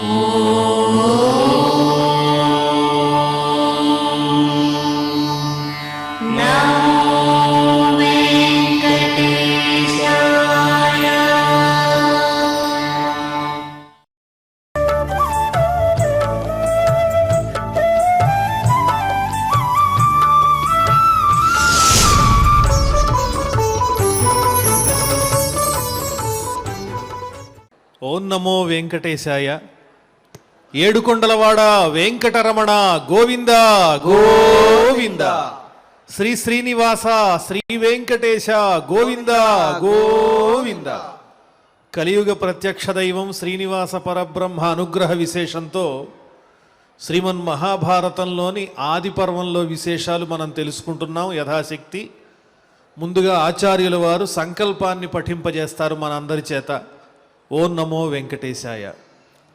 ఓం నమో వెంకటేశాయ. ఏడుకొండలవాడ వెంకటరమణ గోవింద గోవింద. శ్రీ శ్రీనివాస శ్రీ వెంకటేశ గోవింద గోవింద. కలియుగ ప్రత్యక్ష దైవం శ్రీనివాస పరబ్రహ్మ అనుగ్రహ విశేషంతో శ్రీమన్ మహాభారతంలోని ఆది పర్వంలో విశేషాలు మనం తెలుసుకుంటున్నాం యథాశక్తి. ముందుగా ఆచార్యుల వారు సంకల్పాన్ని పఠింపజేస్తారు మనందరి చేత. ఓం నమో వెంకటేశాయ.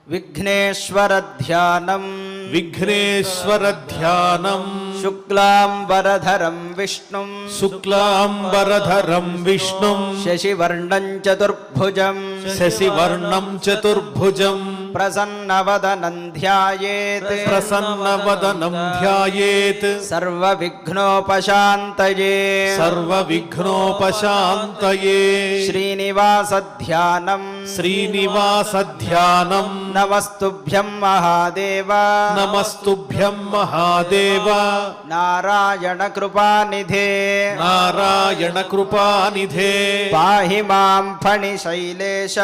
విఘ్నేశ్వర ధ్యానం విఘ్నేశ్వర ధ్యానం శుక్లాంబరధరం విష్ణుం శుక్లాంబరధరం విష్ణుం శశివర్ణం చతుర్భుజం శశివర్ణం చతుర్భుజం ప్రసన్నవదనం ధ్యాయేత్ ప్రసన్నవదనం ధ్యాయేత్ సర్వవిఘ్నోపశాంతయే సర్వవిఘ్నోపశాంతయే. శ్రీనివాస ధ్యానం శ్రీనివాస ధ్యానం నమస్తుభ్యం మహాదేవ నమస్తుభ్యం మహాదేవ. నారాయణ కృపానిధే నారాయణ కృపానిధే పాహి మాం ఫణిశైలేశ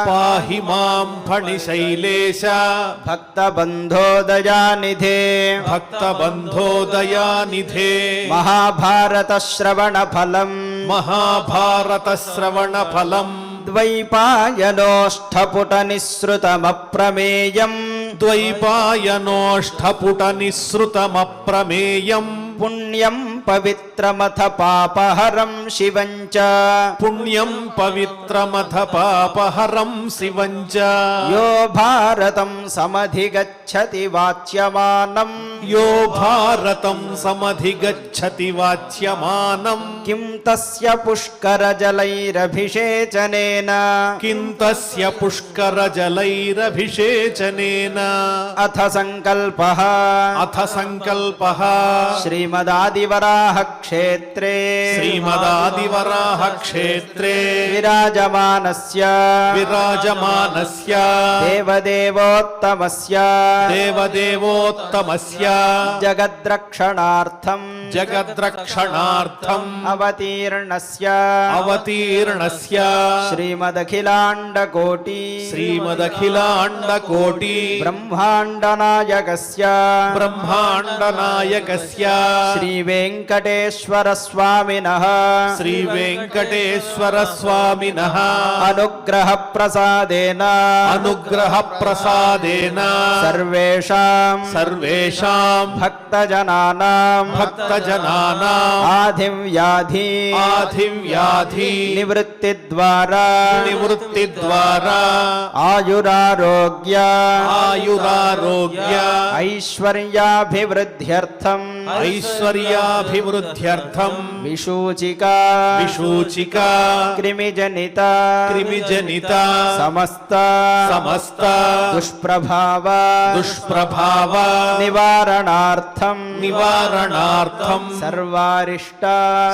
పాహి మాం ఫణిశైలేశ. భక్తబంధో దయానిధే భక్తబంధో దయానిధే. మహాభారత శ్రవణ ఫలం మహాభారత శ్రవణ ఫలం ద్వైపాయనోష్ఠపుట నిస్సృతమప్రమేయం ద్వైపాయనోష్ఠపుట నిస్సృతమప్రమేయం. పుణ్యం పవిత్రమథ పాపహరం శివం చ పుణ్యం పవిత్రమథ పాపహరం శివం చ. యో భారతం సమధిగచ్చతి వాచ్యమానం యో భారతం సమధిగచ్చతి వాచ్యమానం. కిం తస్య పుష్కరజలైరభిషేచనేన కిం తస్య పుష్కరజలైరభిషేచనేన. అథ సంకల్పః అథ సంకల్పః శ్రీమదాదివరాహ క్షేత్రే శ్రీమదాదివరాహ క్షేత్రే విరాజమానస్య విరాజమానస్య దేవదేవోత్తమస్య దేవదేవోత్తమస్య జగద్రక్షణార్థం జగద్రక్షణార్థం అవతీర్ణస్య అవతీర్ణస్య శ్రీమదఖిలాండకోటి శ్రీమదఖిలాండకోటి బ్రహ్మాండనాయకస్య బ్రహ్మాండనాయకస్య శ్రీవేంకటేశ్వర స్వామినః శ్రీవేంకటేశ్వర స్వామినః అనుగ్రహ ప్రసాదేన అనుగ్రహ ప్రసాదేన సర్వేషాం సర్వేషాం భక్తజనానాం భక్తజనానాం ఆధివ్యాధి ఆధివ్యాధి నివృత్తి ద్వారా నివృత్తి ద్వారా ఆయురారోగ్య ఆయురారోగ్య ఐశ్వర్యాభివృద్ధ్యర్థం ఐశ్వర్యాభివృద్ధ్యర్థం విశూచికా విశూచికా క్రిమిజనిత క్రిమిజనిత సమస్త సమస్త దుష్ప్రభావ దుష్ప్రభావ నివారణార్థం నివారణార్థం సర్వారిష్ట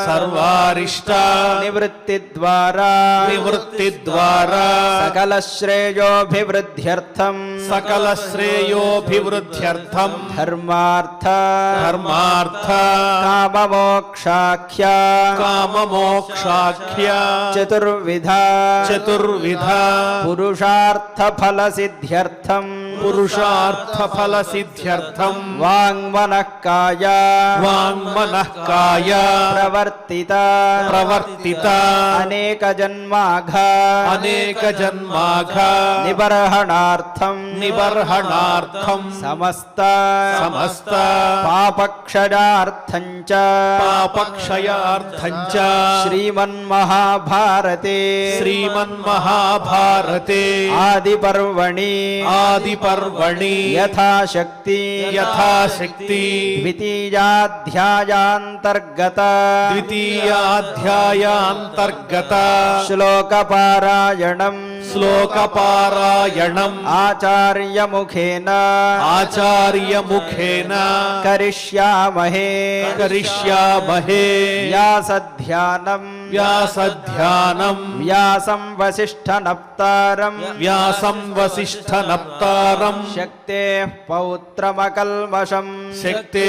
సర్వారిష్ట నివృత్తి ద్వారా నివృత్తి ద్వారా సకల శ్రేయోభివృద్ధ్యర్థం సకల శ్రేయోభివృద్ధ్యర్థం ధర్మార్థ ధర్మార్థ కామమోక్షాఖ్య కామమోక్షాఖ్య చతుర్విధ చతుర్విధ పురుషార్థ ఫల సిద్ధ్యర్థం పురుషార్థ ఫల సిద్ధ్యర్థం వాంగ్మనః కాయ వాంగ్మనః కాయ ప్రవర్తిత ప్రవర్తిత అనేక జన్మాఘ అనేక జన్మాఘ నిబర్హణార్థం నిబర్హణార్థం సమస్త సమస్త పాపక్షయార్థం చ పాపక్షయార్థం చ శ్రీమన్మహాభారతే శ్రీమన్మహాభారతే ఆదిపర్వణి ఆదిపర్వణి పర్వణి యథాశక్తి యథాశక్తి ద్వితీయాధ్యాయాంతర్గత ద్వితీయాధ్యాయాంతర్గత శ్లోకపారాయణం శ్లోకపారాయణం ఆచార్యముఖేన ఆచార్యముఖేన కరిష్యామహే కరిష్యామహే వ్యాసధ్యానం వ్యాసధ్యానం వ్యాసం వసిష్ఠనప్తారం వ్యాసం వసిష్ఠనప్తారం శక్తే పౌత్రమకల్మషం శక్తే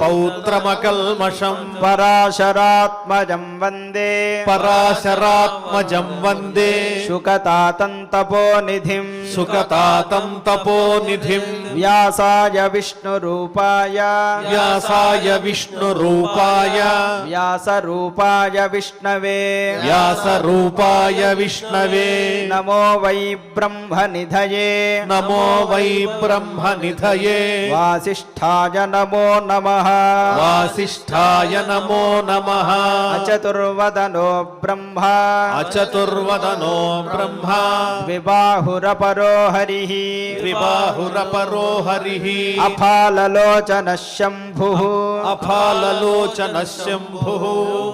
పౌత్రమకల్మషం పరాశరాత్మజం వందే పరాశరాత్మజం వందే శుకతాతం తపోనిధిం సుఖతాతం తపోనిధిం వ్యాసాయ విష్ణురూపాయ వ్యాసాయ విష్ణురూపాయ వ్యాసరూపాయ విష్ణవే వ్యాసరూపాయ విష్ణవే నమో వై బ్రహ్మనిధయే నమో వై బ్రహ్మనిధయే వాసిష్ఠాయ నమో నమః వాసిష్ఠాయ నమో నమః అచతుర్వదనో బ్రహ్మ అచతుర్వదనో బ్రహ్మ ద్విబాహురపరో హరిః త్రిబాహురపరో హరిః అఫాలలోచన శంభుః అఫాలలోచన శంభుః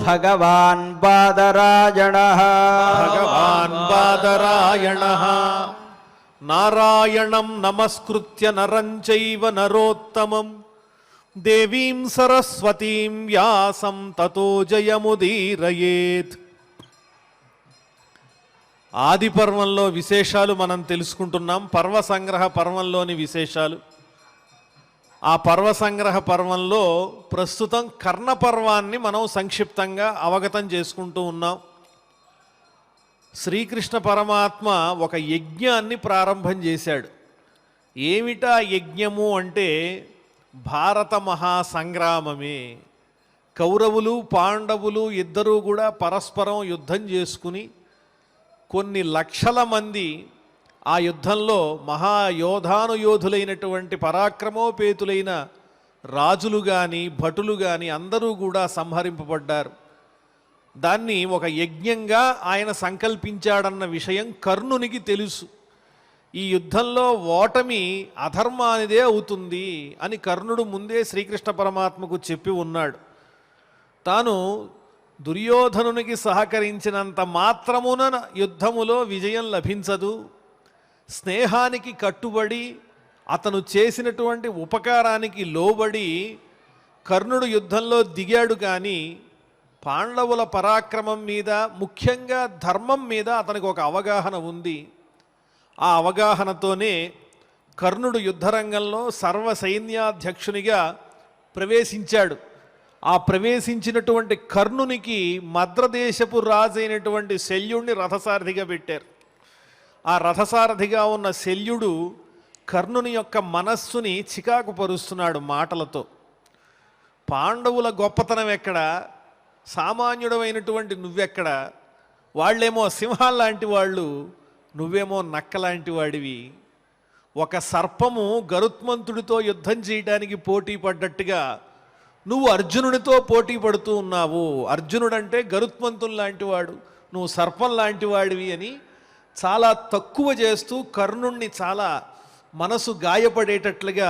భగవాన్ బాదరాయణః భగవాన్ బాదరాయణః నారాయణం నమస్కృత్య నరం చైవ నరోత్తమం దేవీం సరస్వతీం వ్యాసం తతో జయముదీరయేత్. ఆది పర్వంలో విశేషాలు మనం తెలుసుకుంటున్నాం. పర్వ సంగ్రహ పర్వంలోని విశేషాలు. ఆ పర్వ సంగ్రహ పర్వంలో ప్రస్తుతం కర్ణ పర్వాన్ని మనం సంక్షిప్తంగా అవగతం చేసుకుంటూ ఉన్నాం. శ్రీకృష్ణ పరమాత్మ ఒక యజ్ఞాన్ని ప్రారంభం చేశాడు. ఏమిటా యజ్ఞము అంటే భారత మహాసంగ్రామమే. కౌరవులు పాండవులు ఇద్దరూ కూడా పరస్పరం యుద్ధం చేసుకుని కొన్ని లక్షల మంది ఆ యుద్ధంలో మహాయోధానుయోధులైనటువంటి పరాక్రమోపేతులైన రాజులు కానీ భటులు కానీ అందరూ కూడా సంహరింపబడ్డారు. దాన్ని ఒక యజ్ఞంగా ఆయన సంకల్పించాడన్న విషయం కర్ణునికి తెలుసు. ఈ యుద్ధంలో ఓటమి అధర్మానిదే అవుతుంది అని కర్ణుడు ముందే శ్రీకృష్ణ పరమాత్మకు చెప్పి ఉన్నాడు. తాను దుర్యోధనునికి సహకరించినంత మాత్రమున యుద్ధములో విజయం లభించదు. స్నేహానికి కట్టుబడి అతను చేసినటువంటి ఉపకారానికి లోబడి కర్ణుడు యుద్ధంలో దిగాడు. కానీ పాండవుల పరాక్రమం మీద, ముఖ్యంగా ధర్మం మీద అతనికి ఒక అవగాహన ఉంది. ఆ అవగాహనతోనే కర్ణుడు యుద్ధరంగంలో సర్వ సైన్యాధ్యక్షునిగా ప్రవేశించాడు. ఆ ప్రవేశించినటువంటి కర్ణునికి మద్రదేశపు రాజైనటువంటి శల్యుడిని రథసారథిగా పెట్టారు. ఆ రథసారథిగా ఉన్న శల్యుడు కర్ణుని యొక్క మనస్సుని చికాకు పరుస్తున్నాడు మాటలతో. పాండవుల గొప్పతనం ఎక్కడ, సామాన్యుడమైనటువంటి నువ్వెక్కడ, వాళ్ళేమో సింహాల్లాంటి వాళ్ళు, నువ్వేమో నక్కలాంటి వాడివి. ఒక సర్పము గరుత్మంతుడితో యుద్ధం చేయడానికి పోటీ పడ్డట్టుగా నువ్వు అర్జునుడితో పోటీ పడుతూ ఉన్నావు. అర్జునుడంటే గరుత్మంతుడు లాంటివాడు, నువ్వు సర్పం లాంటి వాడివి అని చాలా తక్కువ చేస్తూ కర్ణుణ్ణి చాలా మనసు గాయపడేటట్లుగా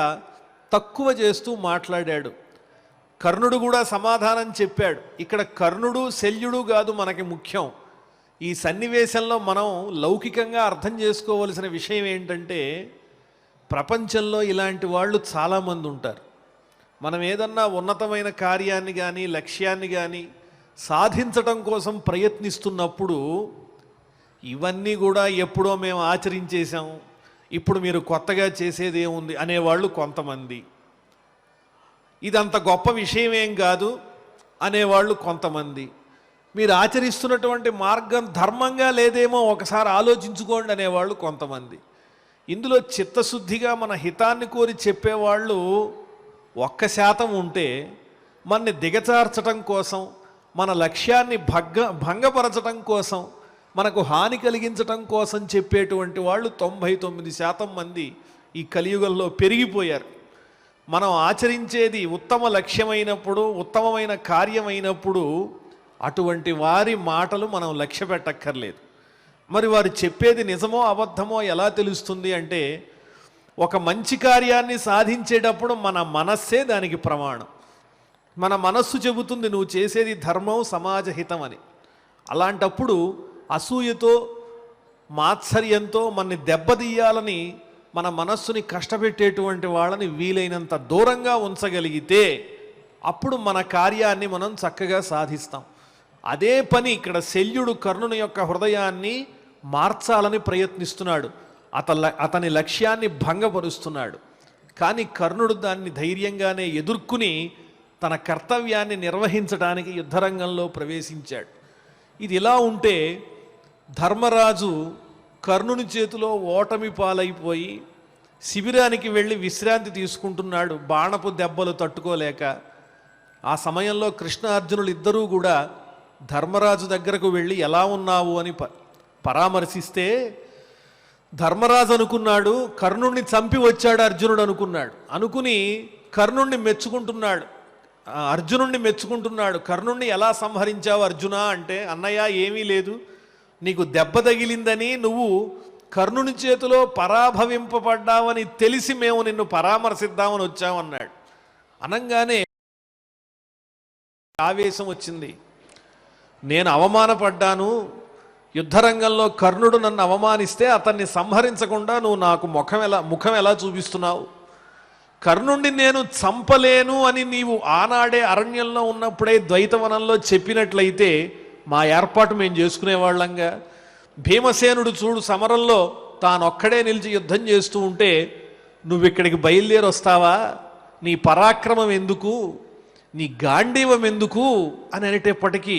తక్కువ చేస్తూ మాట్లాడాడు. కర్ణుడు కూడా సమాధానం చెప్పాడు. ఇక్కడ కర్ణుడు శల్యుడు కాదు మనకి ముఖ్యం. ఈ సన్నివేశంలో మనం లౌకికంగా అర్థం చేసుకోవలసిన విషయం ఏంటంటే, ప్రపంచంలో ఇలాంటి వాళ్ళు చాలామంది ఉంటారు. మనం ఏదన్నా ఉన్నతమైన కార్యాన్ని కానీ లక్ష్యాన్ని కానీ సాధించటం కోసం ప్రయత్నిస్తున్నప్పుడు ఇవన్నీ కూడా ఎప్పుడో మేము ఆచరించేశాం, ఇప్పుడు మీరు కొత్తగా చేసేది ఏముంది అనేవాళ్ళు కొంతమంది. ఇదంత గొప్ప విషయం ఏం కాదు అనేవాళ్ళు కొంతమంది. మీరు ఆచరిస్తున్నటువంటి మార్గం ధర్మంగా లేదేమో ఒకసారి ఆలోచించుకోండి అనేవాళ్ళు కొంతమంది. ఇందులో చిత్తశుద్ధిగా మన హితాన్ని కోరి చెప్పేవాళ్ళు 1% ఉంటే, మనని దిగచార్చటం కోసం, మన లక్ష్యాన్ని భంగపరచటం కోసం, మనకు హాని కలిగించటం కోసం చెప్పేటువంటి వాళ్ళు 99% మంది ఈ కలియుగంలో పెరిగిపోయారు. మనం ఆచరించేది ఉత్తమ లక్ష్యమైనప్పుడు, ఉత్తమమైన కార్యమైనప్పుడు అటువంటి వారి మాటలు మనం లక్ష్య పెట్టక్కర్లేదు. మరి వారు చెప్పేది నిజమో అబద్ధమో ఎలా తెలుస్తుంది అంటే, ఒక మంచి కార్యాన్ని సాధించేటప్పుడు మన మనస్సే దానికి ప్రమాణం. మన మనస్సు చెబుతుంది నువ్వు చేసేది ధర్మం, సమాజహితం అని. అలాంటప్పుడు అసూయతో, మాత్సర్యంతో మనని దెబ్బతీయాలని మన మనస్సుని కష్టపెట్టేటువంటి వాళ్ళని వీలైనంత దూరంగా ఉంచగలిగితే అప్పుడు మన కార్యాన్ని మనం చక్కగా సాధిస్తాం. అదే పని ఇక్కడ శల్యుడు కర్ణుని యొక్క హృదయాన్ని మార్చాలని ప్రయత్నిస్తున్నాడు. అతని లక్ష్యాన్ని భంగపరుస్తున్నాడు. కానీ కర్ణుడు దాన్ని ధైర్యంగానే ఎదుర్కొని తన కర్తవ్యాన్ని నిర్వహించడానికి యుద్ధరంగంలో ప్రవేశించాడు. ఇది ఇలా ఉంటే ధర్మరాజు కర్ణుని చేతిలో ఓటమి పాలైపోయి శిబిరానికి వెళ్ళి విశ్రాంతి తీసుకుంటున్నాడు, బాణపు దెబ్బలు తట్టుకోలేక. ఆ సమయంలో కృష్ణ అర్జునులు ఇద్దరూ కూడా ధర్మరాజు దగ్గరకు వెళ్ళి ఎలా ఉన్నావు అని పరామర్శిస్తే ధర్మరాజు అనుకున్నాడు కర్ణుణ్ణి చంపి వచ్చాడు అర్జునుడు అనుకుని కర్ణుణ్ణి మెచ్చుకుంటున్నాడు, అర్జునుణ్ణి మెచ్చుకుంటున్నాడు. కర్ణుణ్ణి ఎలా సంహరించావు అర్జున అంటే, అన్నయ్య ఏమీ లేదు, నీకు దెబ్బ తగిలిందని నువ్వు కర్ణుని చేతిలో పరాభవింపబడ్డావని తెలిసి మేము నిన్ను పరామర్శిద్దామని వచ్చామన్నాడు. అనంగానే ఆవేశం వచ్చింది. నేను అవమానపడ్డాను, యుద్ధరంగంలో కర్ణుడు నన్ను అవమానిస్తే అతన్ని సంహరించకుండా నువ్వు నాకు ముఖం ఎలా చూపిస్తున్నావు? కర్ణుణ్ణి నేను చంపలేను అని నీవు ఆనాడే అరణ్యంలో ఉన్నప్పుడే ద్వైతవనంలో చెప్పినట్లయితే మా ఏర్పాటు మేము చేసుకునేవాళ్ళంగా. భీమసేనుడు చూడు సమరంలో తానొక్కడే నిలిచి యుద్ధం చేస్తూ ఉంటే నువ్వు ఇక్కడికి బయలుదేరి వస్తావా? నీ పరాక్రమం ఎందుకు, నీ గాంధీవం ఎందుకు అని అనేటప్పటికీ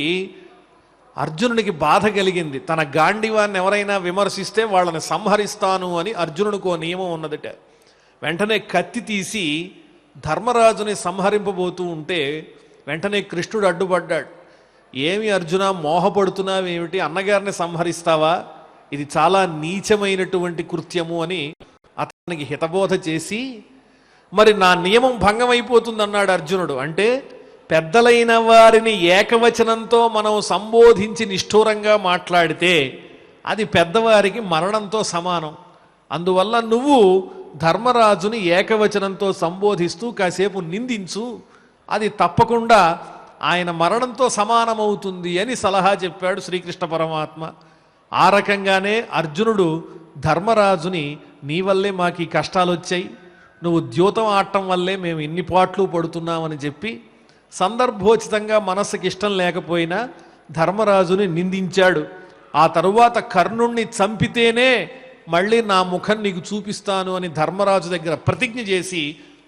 అర్జునుడికి బాధ కలిగింది. తన గాంధీవాన్ని ఎవరైనా విమర్శిస్తే వాళ్ళని సంహరిస్తాను అని అర్జునుడికి ఓ నియమం ఉన్నదట. వెంటనే కత్తి తీసి ధర్మరాజుని సంహరింపబోతూ ఉంటే వెంటనే కృష్ణుడు అడ్డుపడ్డాడు. ఏమి అర్జున మోహపడుతున్నావేమిటి, అన్నగారిని సంహరిస్తావా? ఇది చాలా నీచమైనటువంటి కృత్యము అని అతనికి హితబోధ చేసి, మరి నా నియమం భంగమైపోతుందన్నాడు అర్జునుడు. అంటే పెద్దలైన వారిని ఏకవచనంతో మనం సంబోధించి నిష్ఠూరంగా మాట్లాడితే అది పెద్దవారికి మరణంతో సమానం. అందువల్ల నువ్వు ధర్మరాజుని ఏకవచనంతో సంబోధిస్తూ కాసేపు నిందించు, అది తప్పకుండా ఆయన మరణంతో సమానమవుతుంది అని సలహా చెప్పాడు శ్రీకృష్ణ పరమాత్మ. ఆ రకంగానే అర్జునుడు ధర్మరాజుని నీ వల్లే మాకు ఈ కష్టాలు వచ్చాయి, నువ్వు ద్యూతం ఆడటం వల్లే మేము ఇన్ని పాట్లు పడుతున్నామని చెప్పి సందర్భోచితంగా మనస్సుకి ఇష్టం లేకపోయినా ధర్మరాజుని నిందించాడు. ఆ తరువాత కర్ణుణ్ణి చంపితేనే మళ్ళీ నా ముఖం నీకు చూపిస్తాను అని ధర్మరాజు దగ్గర ప్రతిజ్ఞ చేసి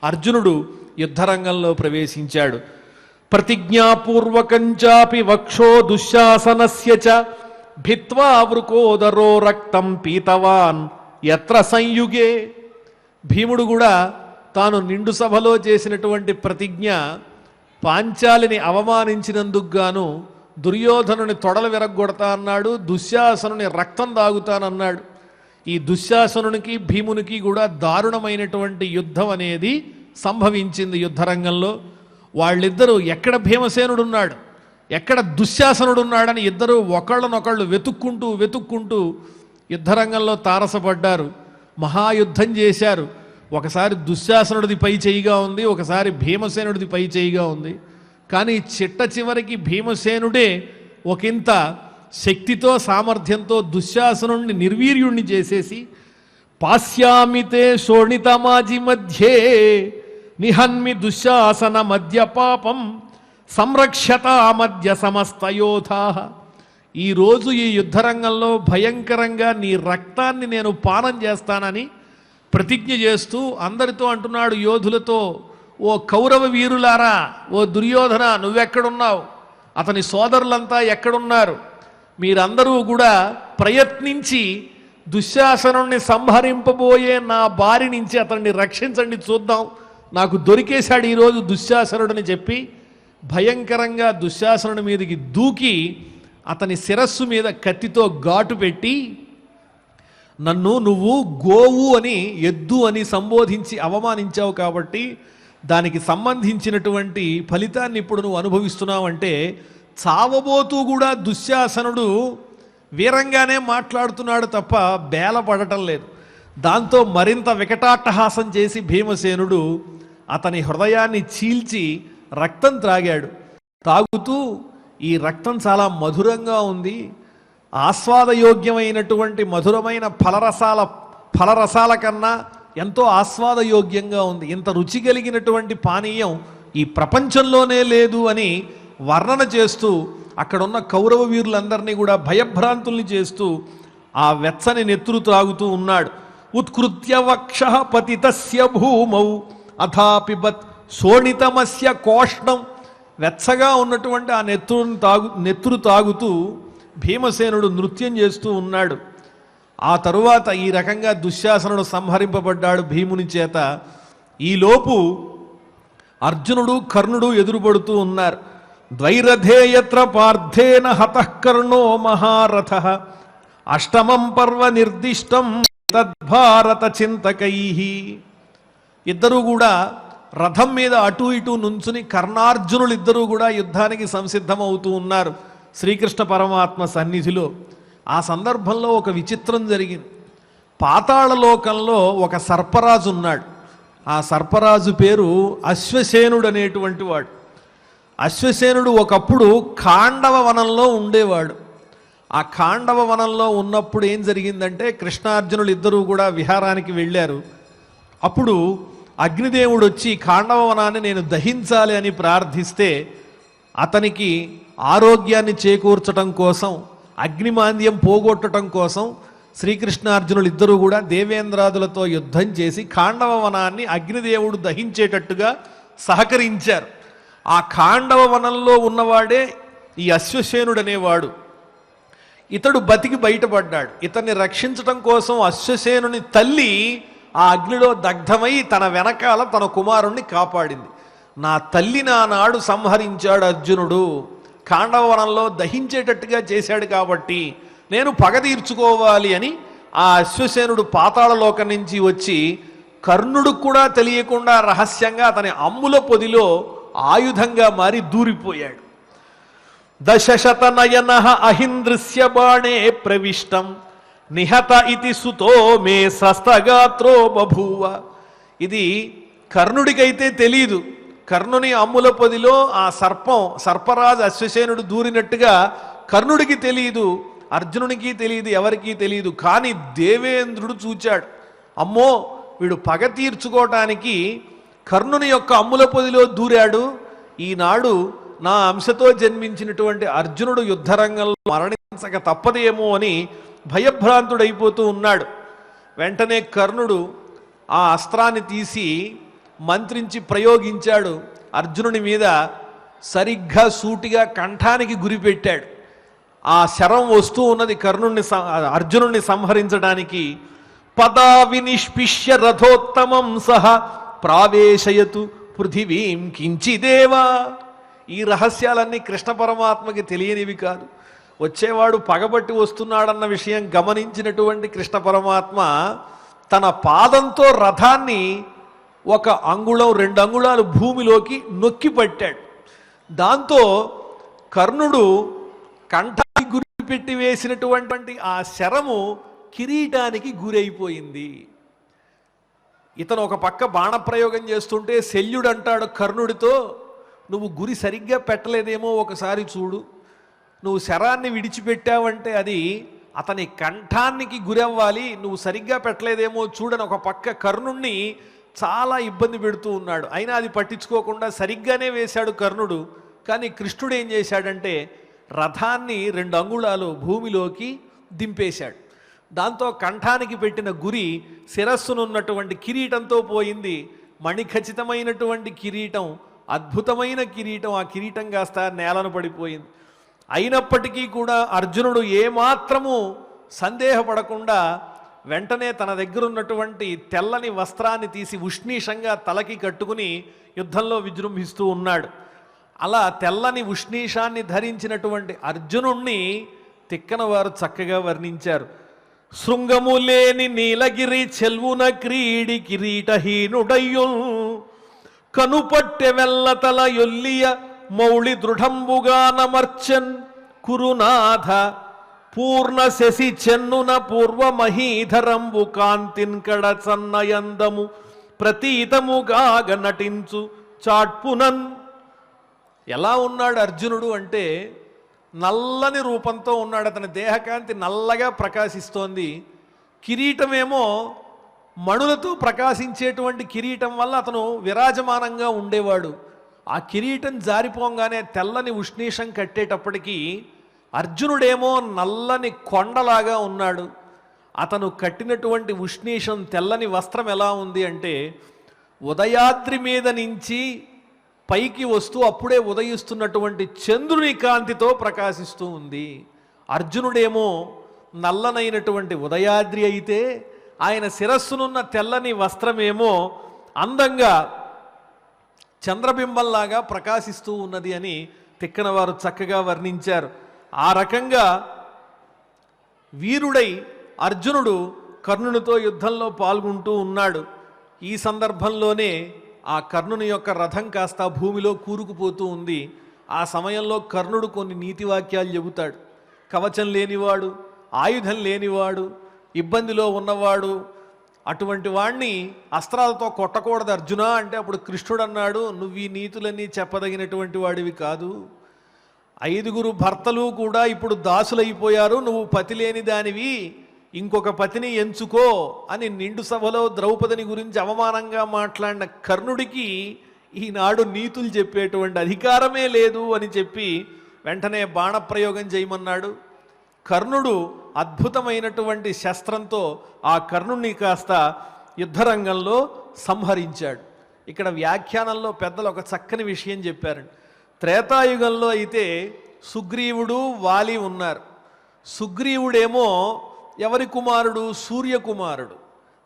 అర్జునుడు యుద్ధరంగంలో ప్రవేశించాడు. ప్రతిజ్ఞాపూర్వకంచాపి వక్షో దుశ్శాసనస్య చ భిత్వా వృకోదరో రక్తం పీతవాన్ యత్ర సంయుగే. భీముడు కూడా తాను నిండు సభలో చేసినటువంటి ప్రతిజ్ఞ, పాంచాలిని అవమానించినందుకు గాను దుర్యోధనుని తొడలు విరగ్గొడతా అన్నాడు, దుశ్శాసనుని రక్తం దాగుతానన్నాడు. ఈ దుశ్శాసనునికి భీమునికి కూడా దారుణమైనటువంటి యుద్ధం అనేది సంభవించింది యుద్ధరంగంలో. వాళ్ళిద్దరూ ఎక్కడ భీమసేనుడున్నాడు, ఎక్కడ దుశ్శాసనుడున్నాడని ఇద్దరూ ఒకళ్ళనొకళ్ళు వెతుక్కుంటూ యుద్ధరంగంలో తారసపడ్డారు. మహాయుద్ధం చేశారు. ఒకసారి దుశ్శాసనుడిది పై చేయిగా ఉంది, ఒకసారి భీమసేనుడిది పై చేయిగా ఉంది. కానీ చిట్ట చివరికి భీమసేనుడే ఒకంత శక్తితో సామర్థ్యంతో దుశ్శాసనుడిని నిర్వీర్యుణ్ణి చేసేసి పాశ్యామితే శోణితమాజి మధ్యే నిహన్మి దుశ్శాసన మధ్య పాపం సంరక్షత మధ్య సమస్తయోధా. ఈరోజు ఈ యుద్ధరంగంలో భయంకరంగా నీ రక్తాన్ని నేను పానం చేస్తానని ప్రతిజ్ఞ చేస్తూ అందరితో అంటున్నాడు యోధులతో, ఓ కౌరవ వీరులారా, ఓ దుర్యోధన నువ్వెక్కడున్నావు, అతని సోదరులంతా ఎక్కడున్నారు, మీరందరూ కూడా ప్రయత్నించి దుశ్శాసనుణ్ణి సంహరింపబోయే నా బారి నుంచి అతన్ని రక్షించండి, చూద్దాం, నాకు దొరికేశాడు ఈరోజు దుశ్శాసనుడని చెప్పి భయంకరంగా దుశ్శాసనుడి మీదకి దూకి అతని శిరస్సు మీద కత్తితో ఘాటు పెట్టి, నన్ను నువ్వు గోవు అని, ఎద్దు అని సంబోధించి అవమానించావు కాబట్టి దానికి సంబంధించినటువంటి ఫలితాన్ని ఇప్పుడు నువ్వు అనుభవిస్తున్నావంటే, చావబోతూ కూడా దుశ్శాసనుడు వీరంగానే మాట్లాడుతున్నాడు తప్ప బేలపడటం లేదు. దాంతో మరింత వికటాట్టహాసం చేసి భీమసేనుడు అతని హృదయాన్ని చీల్చి రక్తం త్రాగాడు. తాగుతూ ఈ రక్తం చాలా మధురంగా ఉంది, ఆస్వాదయోగ్యమైనటువంటి మధురమైన ఫలరసాల కన్నా ఎంతో ఆస్వాదయోగ్యంగా ఉంది, ఇంత రుచి కలిగినటువంటి పానీయం ఈ ప్రపంచంలోనే లేదు అని వర్ణన చేస్తూ అక్కడున్న కౌరవ వీరులందరినీ కూడా భయభ్రాంతుల్ని చేస్తూ ఆ వెచ్చని నెత్తురు త్రాగుతూ ఉన్నాడు. ఉత్కృత్య వక్ష పతితస్య భూమౌ అథాపిబత్ శోణితమస్య కోష్ణం. వెచ్చగా ఉన్నటువంటి ఆ నెత్తురు తాగుతూ భీమసేనుడు నృత్యం చేస్తూ ఉన్నాడు. ఆ తరువాత ఈ రకంగా దుశ్శాసనుడు సంహరింపబడ్డాడు భీముని చేత. ఈలోపు అర్జునుడు కర్ణుడు ఎదురుపడుతూ ఉన్నారు. ద్వైరథేయత్ర పార్థేన హతఃకర్ణో మహారథ అష్టమం పర్వ నిర్దిష్టం తద్భారత చింతకై. ఇద్దరూ కూడా రథం మీద అటు ఇటు నుంచుని కర్ణార్జునులు ఇద్దరూ కూడా యుద్ధానికి సంసిద్ధమవుతూ ఉన్నారు శ్రీకృష్ణ పరమాత్మ సన్నిధిలో. ఆ సందర్భంలో ఒక విచిత్రం జరిగింది. పాతాళలోకంలో ఒక సర్పరాజు ఉన్నాడు. ఆ సర్పరాజు పేరు అశ్వసేనుడు అనేటువంటి వాడు. అశ్వసేనుడు ఒకప్పుడు ఖాండవ వనంలో ఉండేవాడు. ఆ ఖాండవ వనంలో ఉన్నప్పుడు ఏం జరిగిందంటే కృష్ణార్జునులు ఇద్దరూ కూడా విహారానికి వెళ్ళారు. అప్పుడు అగ్నిదేవుడు వచ్చి ఖాండవ వనాన్ని నేను దహించాలి అని ప్రార్థిస్తే అతనికి ఆరోగ్యాన్ని చేకూర్చటం కోసం, అగ్నిమాంద్యం పోగొట్టడం కోసం శ్రీకృష్ణార్జునులు ఇద్దరూ కూడా దేవేంద్రాదులతో యుద్ధం చేసి ఖాండవ వనాన్ని అగ్నిదేవుడు దహించేటట్టుగా సహకరించారు. ఆ ఖాండవ వనంలో ఉన్నవాడే ఈ అశ్వసేనుడు అనేవాడు. ఇతడు బతికి బయటపడ్డాడు. ఇతన్ని రక్షించటం కోసం అశ్వసేనుని తల్లి ఆ అగ్నిలో దగ్ధమై తన వెనకాల తన కుమారుణ్ణి కాపాడింది. నా తల్లి నానాడు సంహరించాడు అర్జునుడు, ఖాండవవనంలో దహించేటట్టుగా చేశాడు కాబట్టి నేను పగ తీర్చుకోవాలి అని ఆ అశ్వసేనుడు పాతాళలోకం నుంచి వచ్చి కర్ణుడు కూడా తెలియకుండా రహస్యంగా అతని అమ్ముల పొదిలో ఆయుధంగా మారి దూరిపోయాడు. దశశతనయన అహిందృశ్య బాణే ప్రవిష్టం నిహత ఇతి సుతో మే సస్తగాత్రో బభూవ. ఇది కర్ణుడికైతే తెలీదు. కర్ణుని అమ్ముల పొదిలో ఆ సర్పరాజు అశ్వసేనుడు దూరినట్టుగా కర్ణుడికి తెలియదు, అర్జునునికి తెలియదు, ఎవరికీ తెలియదు. కానీ దేవేంద్రుడు చూచాడు. అమ్మో, వీడు పగ తీర్చుకోవటానికి కర్ణుని యొక్క అమ్ముల పొదిలో దూరాడు. ఈనాడు నా అంశతో జన్మించినటువంటి అర్జునుడు యుద్ధరంగంలో మరణించక తప్పదేమో అని భయభ్రాంతుడైపోతూ ఉన్నాడు. వెంటనే కర్ణుడు ఆ అస్త్రాన్ని తీసి మంత్రించి ప్రయోగించాడు అర్జునుని మీద. సరిగ్గా సూటిగా కంఠానికి గురిపెట్టాడు. ఆ శరం వస్తూ ఉన్నది అర్జునుడిని సంహరించడానికి. పదా వినిష్పిష్య రథోత్తమం సహ ప్రావేశయతు పృథివీం కించిదేవా. ఈ రహస్యాలన్నీ కృష్ణ పరమాత్మకి తెలియనివి కాదు. వచ్చేవాడు పగబట్టి వస్తున్నాడన్న విషయం గమనించినటువంటి కృష్ణ పరమాత్మ తన పాదంతో రథాన్ని 1 అంగుళం 2 అంగుళాలు భూమిలోకి నొక్కి పట్టాడు. దాంతో కర్ణుడు కంఠానికి గురి పెట్టి వేసినటువంటి ఆ శరము కిరీటానికి గురైపోయింది. ఇతను ఒక పక్క బాణప్రయోగం చేస్తుంటే శల్యుడు అంటాడు కర్ణుడితో, నువ్వు గురి సరిగ్గా పెట్టలేదేమో ఒకసారి చూడు, నువ్వు శరాన్ని విడిచిపెట్టావంటే అది అతని కంఠానికి గురవ్వాలి, నువ్వు సరిగ్గా పెట్టలేదేమో చూడని ఒక పక్క కర్ణుణ్ణి చాలా ఇబ్బంది పెడుతూ ఉన్నాడు. అయినా అది పట్టించుకోకుండా సరిగ్గానే వేశాడు కర్ణుడు. కానీ కృష్ణుడు ఏం చేశాడంటే రథాన్ని 2 అంగుళాలు భూమిలోకి దింపేశాడు. దాంతో కంఠానికి పెట్టిన గురి శిరస్సునున్నటువంటి కిరీటంతో పోయింది. మణిఖచ్చితమైనటువంటి కిరీటం, అద్భుతమైన కిరీటం, ఆ కిరీటం కాస్త నేలను పడిపోయింది. అయినప్పటికీ కూడా అర్జునుడు ఏమాత్రము సందేహపడకుండా వెంటనే తన దగ్గర ఉన్నటువంటి తెల్లని వస్త్రాన్ని తీసి ఉష్ణీషంగా తలకి కట్టుకుని యుద్ధంలో విజృంభిస్తూ ఉన్నాడు. అలా తెల్లని ఉష్ణీషాన్ని ధరించినటువంటి అర్జునుణ్ణి తిక్కన వారు చక్కగా వర్ణించారు. శృంగము లేని నీలగిరి చెల్వున క్రీడి కిరీటహీనుడయ్యుల్ కనుపట్టె వెల్లతల యొల్లియ మౌళి దృఢంబుగా నమర్చన్ కురునాథ పూర్ణ శశి చెన్నున పూర్వమహీధరంబు కాంతిన్ కడ సన్నయందము ప్రతీతముగాగ నటించు చాట్పునన్. ఎలా ఉన్నాడు అర్జునుడు అంటే నల్లని రూపంతో ఉన్నాడు. అతని దేహకాంతి నల్లగా ప్రకాశిస్తోంది. కిరీటమేమో మణులతో ప్రకాశించేటువంటి కిరీటం వల్ల అతను విరాజమానంగా ఉండేవాడు. ఆ కిరీటం జారిపోగానే తెల్లని ఉష్ణీషం కట్టేటప్పటికీ అర్జునుడేమో నల్లని కొండలాగా ఉన్నాడు. అతను కట్టినటువంటి ఉష్ణీషం తెల్లని వస్త్రం ఎలా ఉంది అంటే ఉదయాద్రి మీద నుంచి పైకి వస్తూ అప్పుడే ఉదయిస్తున్నటువంటి చంద్రుని కాంతితో ప్రకాశిస్తూ ఉంది. అర్జునుడేమో నల్లనైనటువంటి ఉదయాద్రి అయితే ఆయన శిరస్సునున్న తెల్లని వస్త్రమేమో అందంగా చంద్రబింబంలాగా ప్రకాశిస్తూ ఉన్నది అని తిక్కన వారు చక్కగా వర్ణించారు. ఆ రకంగా వీరుడై అర్జునుడు కర్ణునితో యుద్ధంలో పాల్గొంటూ ఉన్నాడు. ఈ సందర్భంలోనే ఆ కర్ణుని యొక్క రథం కాస్త భూమిలో కూరుకుపోతూ ఉంది. ఆ సమయంలో కర్ణుడు కొన్ని నీతి వాక్యాలు చెబుతాడు. కవచం లేనివాడు, ఆయుధం లేనివాడు, ఇబ్బందిలో ఉన్నవాడు, అటువంటి వాణ్ణి అస్త్రాలతో కొట్టకూడదు అర్జున అంటే అప్పుడు కృష్ణుడు అన్నాడు, నువ్వు ఈ నీతులన్నీ చెప్పదగినటువంటి వాడివి కాదు. 5 భర్తలు కూడా ఇప్పుడు దాసులైపోయారు, నువ్వు పతి లేని దానివి, ఇంకొక పతిని ఎంచుకో అని నిండు సభలో ద్రౌపదిని గురించి అవమానంగా మాట్లాడిన కర్ణుడికి ఈనాడు నీతులు చెప్పేటువంటి అధికారమే లేదు అని చెప్పి వెంటనే బాణప్రయోగం చేయమన్నాడు. కర్ణుడు అద్భుతమైనటువంటి శస్త్రంతో ఆ కర్ణుడిని కాస్త యుద్ధరంగంలో సంహరించాడు. ఇక్కడ వ్యాఖ్యానంలో పెద్దలు ఒక చక్కని విషయం చెప్పారండి. త్రేతాయుగంలో అయితే సుగ్రీవుడు వాలి ఉన్నారు. సుగ్రీవుడేమో ఎవరి కుమారుడు? సూర్యకుమారుడు.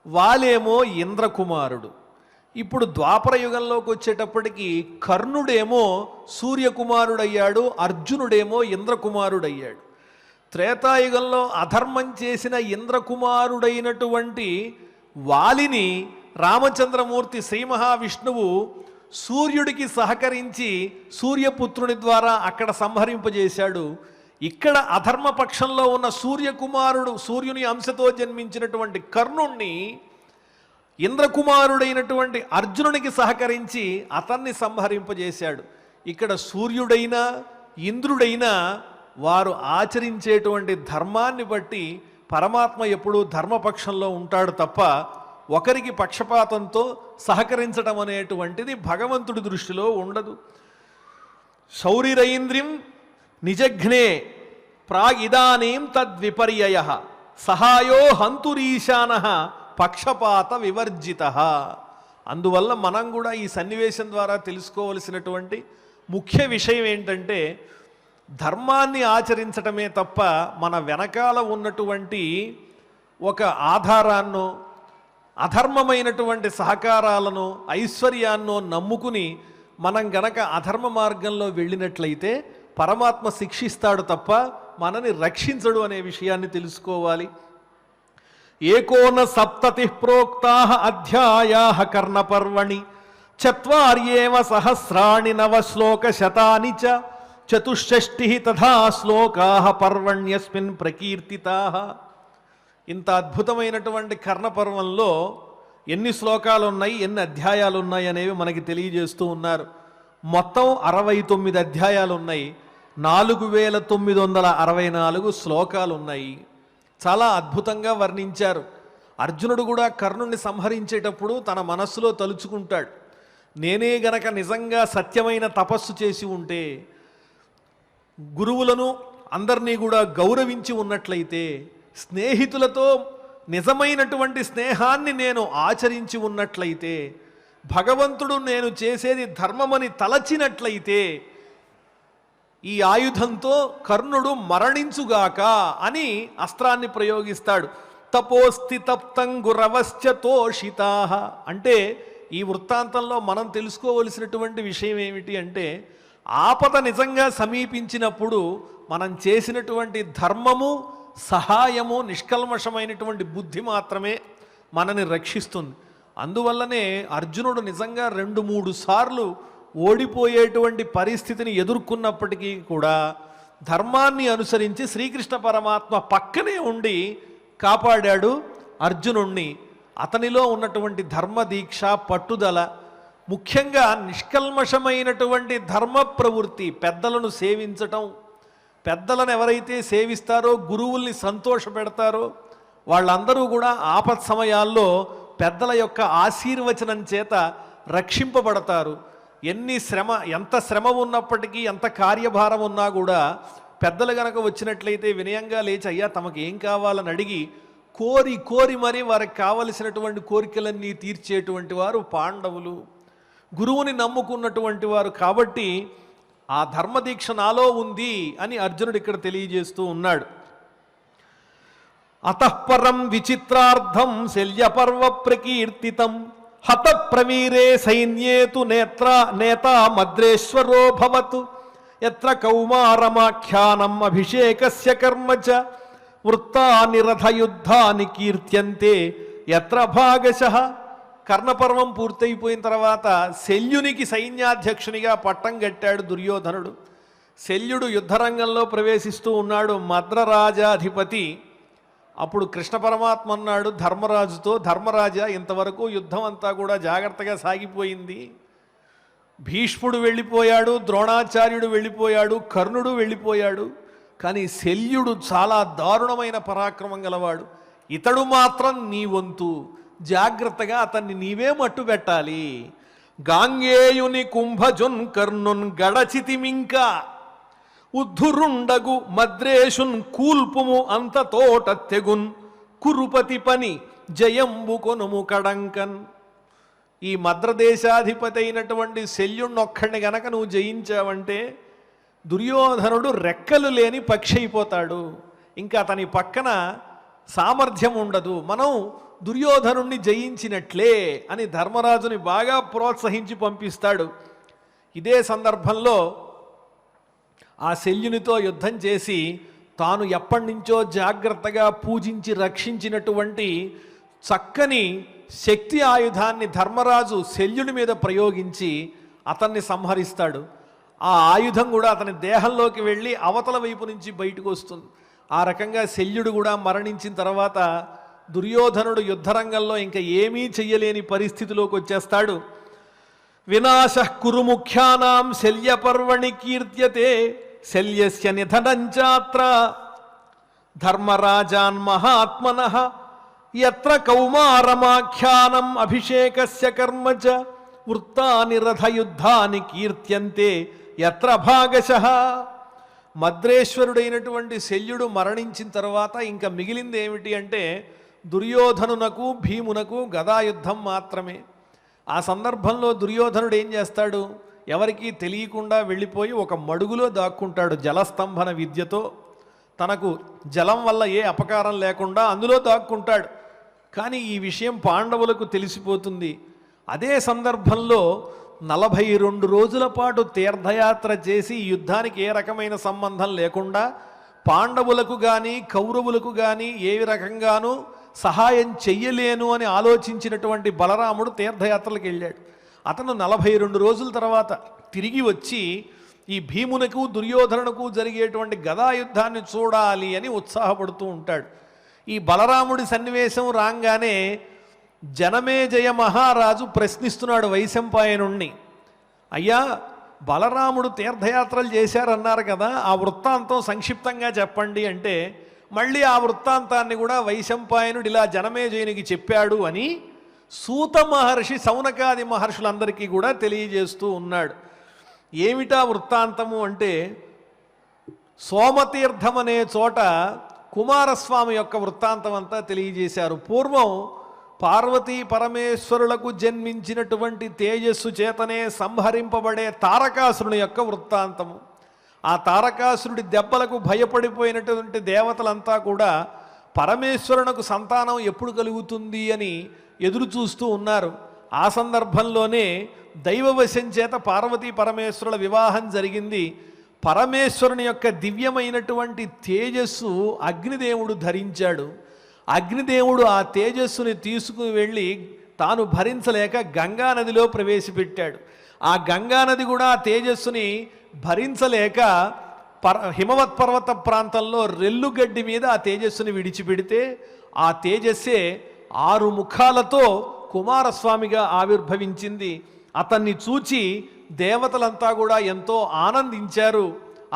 వాలేమో ఇంద్రకుమారుడు. ఇప్పుడు ద్వాపర యుగంలోకి వచ్చేటప్పటికి కర్ణుడేమో సూర్యకుమారుడయ్యాడు, అర్జునుడేమో ఇంద్రకుమారుడయ్యాడు. త్రేతాయుగంలో అధర్మం చేసిన ఇంద్రకుమారుడైనటువంటి వాలిని రామచంద్రమూర్తి శ్రీ మహావిష్ణువు సూర్యుడికి సహకరించి సూర్యపుత్రుని ద్వారా అక్కడ సంహరింపజేశాడు. ఇక్కడ అధర్మపక్షంలో ఉన్న సూర్యకుమారుడు, సూర్యుని అంశతో జన్మించినటువంటి కర్ణుణ్ణి ఇంద్రకుమారుడైనటువంటి అర్జునునికి సహకరించి అతన్ని సంహరింపజేశాడు. ఇక్కడ సూర్యుడైనా ఇంద్రుడైనా వారు ఆచరించేటువంటి ధర్మాన్ని బట్టి పరమాత్మ ఎప్పుడూ ధర్మపక్షంలో ఉంటాడు తప్ప ఒకరికి పక్షపాతంతో సహకరించడం అనేటువంటిది భగవంతుడి దృష్టిలో ఉండదు. శౌరిరైంద్రిం నిజఘ్నే ప్రాగిదానీం తద్విపర్యయ సహాయో హంతురీశాన పక్షపాత వివర్జిత. అందువల్ల మనం కూడా ఈ సన్నివేశం ద్వారా తెలుసుకోవలసినటువంటి ముఖ్య విషయం ఏంటంటే ధర్మాన్ని ఆచరించటమే తప్ప మన వెనకాల ఉన్నటువంటి ఒక ఆధారాన్నో అధర్మమైనటువంటి సహకారాలను ఐశ్వర్యాన్నో నమ్ముకుని మనం గనక అధర్మ మార్గంలో వెళ్ళినట్లయితే పరమాత్మ శిక్షిస్తాడు తప్ప మనని రక్షించడు అనే విషయాన్ని తెలుసుకోవాలి. ఏకోన సప్తతి ప్రోక్తా అధ్యాయా కర్ణపర్వణి చత్వార్యేవ సహస్రాణి నవశ్లోక శతాని చ చతుషష్టి తథా శ్లోకా పర్వణ్యస్మిన్ ప్రకీర్తితా. ఇంత అద్భుతమైనటువంటి కర్ణపర్వంలో ఎన్ని శ్లోకాలు ఉన్నాయి, ఎన్ని అధ్యాయాలు ఉన్నాయి అనేవి మనకి తెలియజేస్తూ ఉన్నారు. మొత్తం 69 అధ్యాయాలు ఉన్నాయి, 4964 శ్లోకాలు ఉన్నాయి. చాలా అద్భుతంగా వర్ణించారు. అర్జునుడు కూడా కర్ణుణ్ణి సంహరించేటప్పుడు తన మనస్సులో తలుచుకుంటాడు, నేనే గనక నిజంగా సత్యమైన తపస్సు చేసి ఉంటే, గురువులను అందరినీ కూడా గౌరవించి ఉన్నట్లయితే, స్నేహితులతో నిజమైనటువంటి స్నేహాన్ని నేను ఆచరించి ఉన్నట్లయితే, భగవంతుడు నేను చేసేది ధర్మమని తలచినట్లయితే ఈ ఆయుధంతో కర్ణుడు మరణించుగాక అని అస్త్రాన్ని ప్రయోగిస్తాడు. తపోస్తి తప్తం గురవశ్చ తోషితా. అంటే ఈ వృత్తాంతంలో మనం తెలుసుకోవలసినటువంటి విషయం ఏమిటి అంటే ఆపద నిజంగా సమీపించినప్పుడు మనం చేసినటువంటి ధర్మము, సహాయము, నిష్కల్మషమైనటువంటి బుద్ధి మాత్రమే మనని రక్షిస్తుంది. అందువల్లనే అర్జునుడు నిజంగా 2-3 సార్లు ఓడిపోయేటువంటి పరిస్థితిని ఎదుర్కొన్నప్పటికీ కూడా ధర్మాన్ని అనుసరించి శ్రీకృష్ణ పరమాత్మ పక్కనే ఉండి కాపాడాడు అర్జునుణ్ణి. అతనిలో ఉన్నటువంటి ధర్మ దీక్ష, పట్టుదల, ముఖ్యంగా నిష్కల్మషమైనటువంటి ధర్మ ప్రవృత్తి, పెద్దలను సేవించటం, పెద్దలను ఎవరైతే సేవిస్తారో, గురువుల్ని సంతోషపెడతారో వాళ్ళందరూ కూడా ఆపత్ సమయాల్లో పెద్దల యొక్క ఆశీర్వచనం చేత రక్షింపబడతారు. ఎంత శ్రమ ఉన్నప్పటికీ, ఎంత కార్యభారం ఉన్నా కూడా పెద్దలు గనక వచ్చినట్లయితే వినయంగా లేచి, అయ్యా తమకు ఏం కావాలని అడిగి కోరి మరీ వారికి కావలసినటువంటి కోరికలన్నీ తీర్చేటువంటి వారు పాండవులు, గురువుని నమ్ముకున్నటువంటి వారు. కాబట్టి ఆ ధర్మదీక్ష నాలో ఉంది అని అర్జునుడు ఇక్కడ తెలియజేస్తూ ఉన్నాడు. అతఃపరం విచిత్రార్థం శల్యపర్వ ప్రకీర్తితం హత ప్రవీరే సైన్యేతు నేతా మద్రేశ్వరో భవతు యత్ర కౌమారమాఖ్యానం అభిషేకస్య కర్మ చ వృత్తాని రథయుద్ధాని కీర్త్యంతే యత్ర భాగశః. కర్ణపర్వం పూర్తయిపోయిన తర్వాత శల్యునికి సైన్యాధ్యక్షునిగా పట్టం కట్టాడు దుర్యోధనుడు. శల్యుడు యుద్ధరంగంలో ప్రవేశిస్తూ ఉన్నాడు, మద్రరాజాధిపతి. అప్పుడు కృష్ణ పరమాత్మ అన్నాడు ధర్మరాజుతో, ధర్మరాజా ఇంతవరకు యుద్ధం అంతా కూడా జాగ్రత్తగా సాగిపోయింది. భీష్ముడు వెళ్ళిపోయాడు, ద్రోణాచార్యుడు వెళ్ళిపోయాడు, కర్ణుడు వెళ్ళిపోయాడు. కానీ శల్యుడు చాలా దారుణమైన పరాక్రమం గలవాడు. ఇతడు మాత్రం నీ వంతు, జాగ్రత్తగా అతన్ని నీవే మట్టు పెట్టాలి. గాంగేయుని కుంభజున్ కర్ణున్ గడచితిమింకా ఉద్ధురుండగు మద్రేషున్ కూల్పుము అంత తోట తెగున్ కురుపతి పని జయంబు కొనుము కడంకన్. ఈ మద్రదేశాధిపతి అయినటువంటి శల్యుణ్ణొక్కడిని గనక నువ్వు జయించావంటే దుర్యోధనుడు రెక్కలు లేని పక్షి అయిపోతాడు, ఇంకా అతని పక్కన సామర్థ్యం ఉండదు, మనం దుర్యోధనుణ్ణి జయించినట్లే అని ధర్మరాజుని బాగా ప్రోత్సహించి పంపిస్తాడు. ఇదే సందర్భంలో ఆ శల్యునితో యుద్ధం చేసి తాను ఎప్పటి నుంచో జాగ్రత్తగా పూజించి రక్షించినటువంటి చక్కని శక్తి ఆయుధాన్ని ధర్మరాజు శల్యుని మీద ప్రయోగించి అతన్ని సంహరిస్తాడు. ఆ ఆయుధం కూడా అతని దేహంలోకి వెళ్ళి అవతల వైపు నుంచి బయటకు వస్తుంది. ఆ రకంగా శల్యుడు కూడా మరణించిన తర్వాత దుర్యోధనుడు యుద్ధరంగంలో ఇంకా ఏమీ చెయ్యలేని పరిస్థితిలోకి వచ్చేస్తాడు. వినాశః కురు ముఖ్యానాం శల్యపర్వణి కీర్త్యతే శల్యస్య నిధనంచాత్ర ధర్మరాజాన్ మహాత్మనః యత్ర కౌమారమాఖ్యానం అభిషేకస్య కర్మ చ వృత్తాని రథయుద్ధాని కీర్త్యంతే యత్ర భాగశః. మద్రేశ్వరుడైనటువంటి శల్యుడు మరణించిన తర్వాత ఇంకా మిగిలింది ఏమిటి అంటే దుర్యోధనునకు భీమునకు గదాయుద్ధం మాత్రమే. ఆ సందర్భంలో దుర్యోధనుడు ఏం చేస్తాడు, ఎవరికీ తెలియకుండా వెళ్ళిపోయి ఒక మడుగులో దాక్కుంటాడు. జలస్తంభన విద్యతో తనకు జలం వల్ల ఏ అపకారం లేకుండా అందులో దాక్కుంటాడు. కానీ ఈ విషయం పాండవులకు తెలిసిపోతుంది. అదే సందర్భంలో 42 రోజుల పాటు తీర్థయాత్ర చేసి యుద్ధానికి ఏ రకమైన సంబంధం లేకుండా పాండవులకు కానీ కౌరవులకు కానీ ఏ రకంగానూ సహాయం చెయ్యలేను అని ఆలోచించినటువంటి బలరాముడు తీర్థయాత్రలకు వెళ్ళాడు. అతను 42 రోజుల తర్వాత తిరిగి వచ్చి ఈ భీమునకు దుర్యోధనునకు జరిగేటువంటి గదాయుద్ధాన్ని చూడాలి అని ఉత్సాహపడుతూ ఉంటాడు. ఈ బలరాముడి సన్నివేశం రాగానే జనమేజయ మహారాజు ప్రశ్నిస్తున్నాడు వైశంపాయనుణ్ణి, అయ్యా బలరాముడు తీర్థయాత్రలు చేశారన్నారు కదా, ఆ వృత్తాంతం సంక్షిప్తంగా చెప్పండి అంటే మళ్ళీ ఆ వృత్తాంతాన్ని కూడా వైశంపాయనుడు ఇలా జనమేజయునికి చెప్పాడు అని సూత మహర్షి సౌనకాది మహర్షులందరికీ కూడా తెలియజేస్తూ ఉన్నాడు. ఏమిటా వృత్తాంతము అంటే సోమతీర్థం అనే చోట కుమారస్వామి యొక్క వృత్తాంతం అంతా తెలియజేశారు. పూర్వం పార్వతీ పరమేశ్వరులకు జన్మించినటువంటి తేజస్సు చేతనే సంహరింపబడే తారకాసురుని యొక్క వృత్తాంతము. ఆ తారకాసురుడి దెబ్బలకు భయపడిపోయినటువంటి దేవతలంతా కూడా పరమేశ్వరునకు సంతానం ఎప్పుడు కలుగుతుంది అని ఎదురు చూస్తూ ఉన్నారు. ఆ సందర్భంలోనే దైవవశం చేత పార్వతీ పరమేశ్వరుల వివాహం జరిగింది. పరమేశ్వరుని యొక్క దివ్యమైనటువంటి తేజస్సు అగ్నిదేవుడు ధరించాడు. అగ్నిదేవుడు ఆ తేజస్సుని తీసుకుని వెళ్ళి తాను భరించలేక గంగానదిలో ప్రవేశపెట్టాడు. ఆ గంగానది కూడా ఆ తేజస్సుని భరించలేక హిమవత్ పర్వత ప్రాంతంలో రెల్లుగడ్డి మీద ఆ తేజస్సుని విడిచిపెడితే ఆ తేజస్సే 6 ముఖాలతో కుమారస్వామిగా ఆవిర్భవించింది. అతన్ని చూచి దేవతలంతా కూడా ఎంతో ఆనందించారు.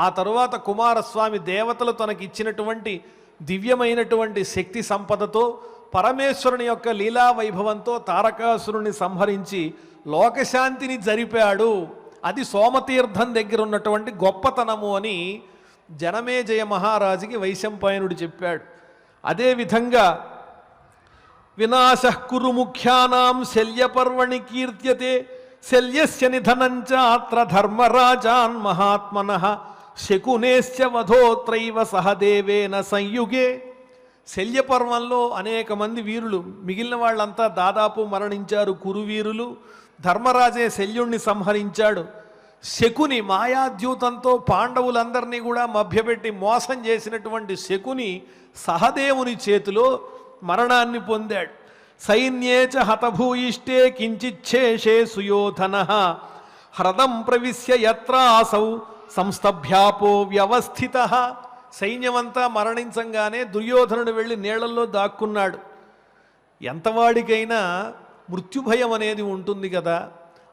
ఆ తరువాత కుమారస్వామి దేవతలు తనకిచ్చినటువంటి దివ్యమైనటువంటి శక్తి సంపదతో పరమేశ్వరుని యొక్క లీలా వైభవంతో తారకాసురుని సంహరించి లోకశాంతిని జరిపాడు. అది సోమతీర్థం దగ్గర ఉన్నటువంటి గొప్పతనము అని జనమేజయ మహారాజుకి వైశంపాయనుడు చెప్పాడు. అదేవిధంగా వినాశః కురు ముఖ్యానాం శల్యపర్వణి కీర్త్యతే శల్యస్య నిధనంచ అత్ర ధర్మరాజాన్ మహాత్మనః శకునేశ్చ వధోత్రైవ సహదేవేన సంయుగే. శల్యపర్వంలో అనేక మంది వీరులు, మిగిలిన వాళ్ళంతా దాదాపు మరణించారు. కురువీరులు. ధర్మరాజే శల్యుణ్ణి సంహరించాడు. శకుని మాయాద్యూతంతో పాండవులందరినీ కూడా మభ్యపెట్టి మోసం చేసినటువంటి శకుని సహదేవుని చేతిలో మరణాన్ని పొందాడు. సైన్యేచ హతభూయిష్టే కించిచ్ఛేషే సుయోధనః హ్రదం ప్రవిశ్య యత్రాసౌ సంస్తభ్యాపో వ్యవస్థితః. సైన్యమంతా మరణించంగానే దుర్యోధనుడు వెళ్ళి నీళ్లలో దాక్కున్నాడు. ఎంతవాడికైనా మృత్యుభయం అనేది ఉంటుంది కదా.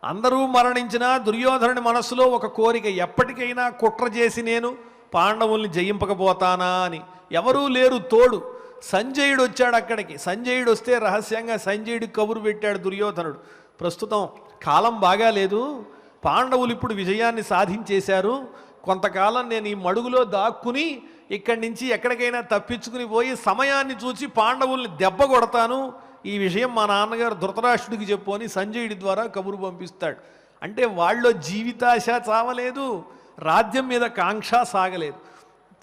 అందరూ మరణించినా దుర్యోధనుడి మనసులో ఒక కోరిక, ఎప్పటికైనా కుట్ర చేసి నేను పాండవుల్ని జయింపకపోతానా అని. ఎవరూ లేరు తోడు. సంజయుడు వచ్చాడు అక్కడికి. సంజయుడు వస్తే రహస్యంగా సంజయుడికి కబురు పెట్టాడు దుర్యోధనుడు. ప్రస్తుతం కాలం బాగాలేదు, పాండవులు ఇప్పుడు విజయాన్ని సాధించేశారు, కొంతకాలం నేను ఈ మడుగులో దాక్కుని ఇక్కడి నుంచి ఎక్కడికైనా తప్పించుకుని పోయి సమయాన్ని చూసి పాండవుల్ని దెబ్బ కొడతాను, ఈ విషయం మా నాన్నగారు ధృతరాష్ట్రుడికి చెప్పు అని సంజయుడి ద్వారా కబురు పంపిస్తాడు. అంటే వాళ్ళలో జీవితాశ చావలేదు, రాజ్యం మీద కాంక్ష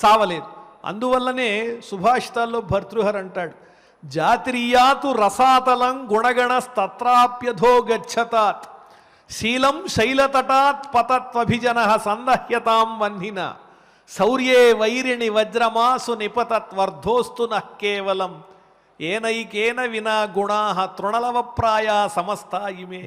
చావలేదు. అందువల్లనే సుభాషితాల్లో భర్తృహర్ అంటాడు, జాతిరియాతు రసాతలం గుణగణస్తత్రాప్యధో గచ్చతాత్ శీలం శైలతటాత్ పతత్వభిజన సందహ్యతాం వన్హిన శౌర్యే వైరిణి వజ్రమాసు నిపతత్వర్ధోస్తు నః కేవలం ఏనైకేన వినా గుణా తృణలవప్రాయా సమస్తాయిమే.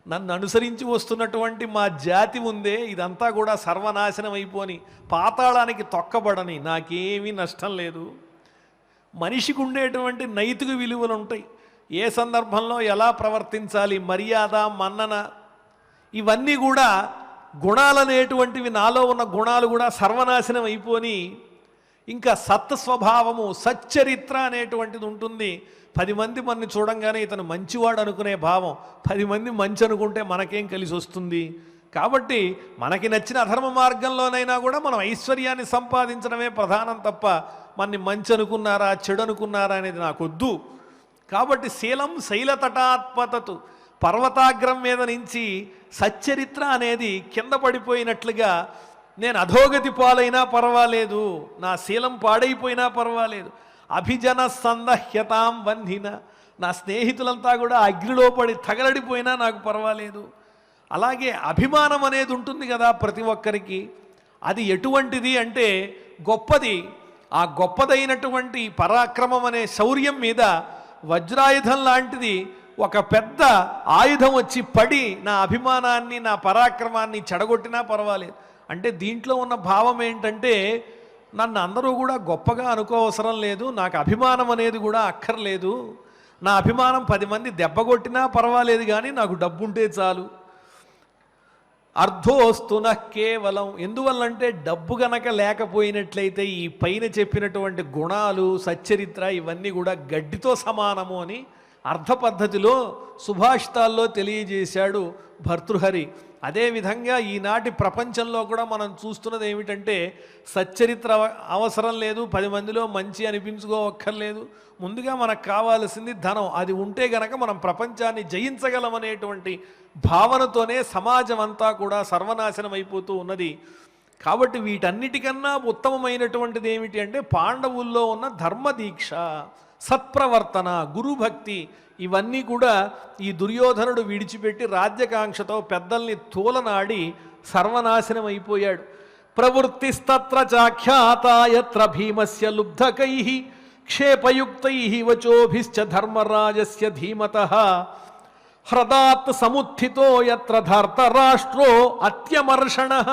నన్ను అనుసరించి వస్తున్నటువంటి మా జాతి ఉందే, ఇదంతా కూడా సర్వనాశనం అయిపోని పాతాళానికి తొక్కబడని, నాకేమీ నష్టం లేదు. మనిషికి ఉండేటువంటి నైతిక విలువలు ఉంటాయి. ఏ సందర్భంలో ఎలా ప్రవర్తించాలి, మర్యాద, మన్నన, ఇవన్నీ కూడా గుణాలనేటువంటివి, నాలో ఉన్న గుణాలు కూడా సర్వనాశనం అయిపోని ఇంకా సత్స్వభావము, సచ్చరిత్ర అనేటువంటిది ఉంటుంది. 10 మంది మనని చూడంగానే ఇతను మంచివాడు అనుకునే భావం. 10 మంది మంచి అనుకుంటే మనకేం కలిసి వస్తుంది? కాబట్టి మనకి నచ్చిన అధర్మ మార్గంలోనైనా కూడా మనం ఐశ్వర్యాన్ని సంపాదించడమే ప్రధానం తప్ప మనని మంచి అనుకున్నారా చెడు అనుకున్నారా అనేది నాకొద్దు. కాబట్టి శీలం శైలతటాత్పతతు, పర్వతాగ్రం మీద నుంచి సచ్చరిత్ర అనేది కింద పడిపోయినట్లుగా నేను అధోగతి పాలైనా పర్వాలేదు, నా శీలం పాడైపోయినా పర్వాలేదు, అభిజన సందహ్యతాం బంధిన, నా స్నేహితులంతా కూడా అగ్నిలో పడి తగలడిపోయినా నాకు పర్వాలేదు. అలాగే అభిమానం అనేది ఉంటుంది కదా ప్రతి ఒక్కరికి. అది ఎటువంటిది అంటే గొప్పది. ఆ గొప్పదైనటువంటి పరాక్రమం అనే శౌర్యం మీద వజ్రాయుధం లాంటిది ఒక పెద్ద ఆయుధం వచ్చి పడి నా అభిమానాన్ని, నా పరాక్రమాన్ని చెడగొట్టినా పర్వాలేదు. అంటే దీంట్లో ఉన్న భావం ఏంటంటే నన్ను అందరూ కూడా గొప్పగా అనుకోవసరం లేదు, నాకు అభిమానం అనేది కూడా అక్కర్లేదు, నా అభిమానం 10 మంది దెబ్బగొట్టినా పర్వాలేదు, కానీ నాకు డబ్బుంటే చాలు. అర్ధోస్తున కేవలం, ఎందువల్లంటే డబ్బు గనక లేకపోయినట్లయితే ఈ పైన చెప్పినటువంటి గుణాలు, సచ్చరిత్ర ఇవన్నీ కూడా గడ్డితో సమానము అని అర్థ పద్ధతిలో సుభాషితాల్లో తెలియజేశాడు భర్తృహరి. అదేవిధంగా ఈనాటి ప్రపంచంలో కూడా మనం చూస్తున్నది ఏమిటంటే సచ్చరిత్ర అవసరం లేదు, 10 మందిలో మంచి అనిపించుకోవక్కర్లేదు, ముందుగా మనకు కావాల్సింది ధనం. అది ఉంటే గనక మనం ప్రపంచాన్ని జయించగలమనేటువంటి భావనతోనే సమాజం అంతా కూడా సర్వనాశనం అయిపోతూ ఉన్నది. కాబట్టి వీటన్నిటికన్నా ఉత్తమమైనటువంటిది ఏమిటి అంటే పాండవుల్లో ఉన్న ధర్మదీక్ష, సత్ప్రవర్తన, గురుభక్తి, ఇవన్నీ కూడా ఈ దుర్యోధనుడు విడిచిపెట్టి రాజ్యకాంక్షతో పెద్దల్ని తోలనాడి సర్వనాశనం అయిపోయాడు. ప్రవృత్తిస్తత్ర చాఖ్యాత యత్ర భీమస్య లుబ్ధకై క్షేపయుక్తై వచోభిశ్చ ధర్మరాజస్య ధీమతః హ్రదాత్ సముత్థితో యత్ర ధర్తరాష్ట్రో అత్యమర్షణః.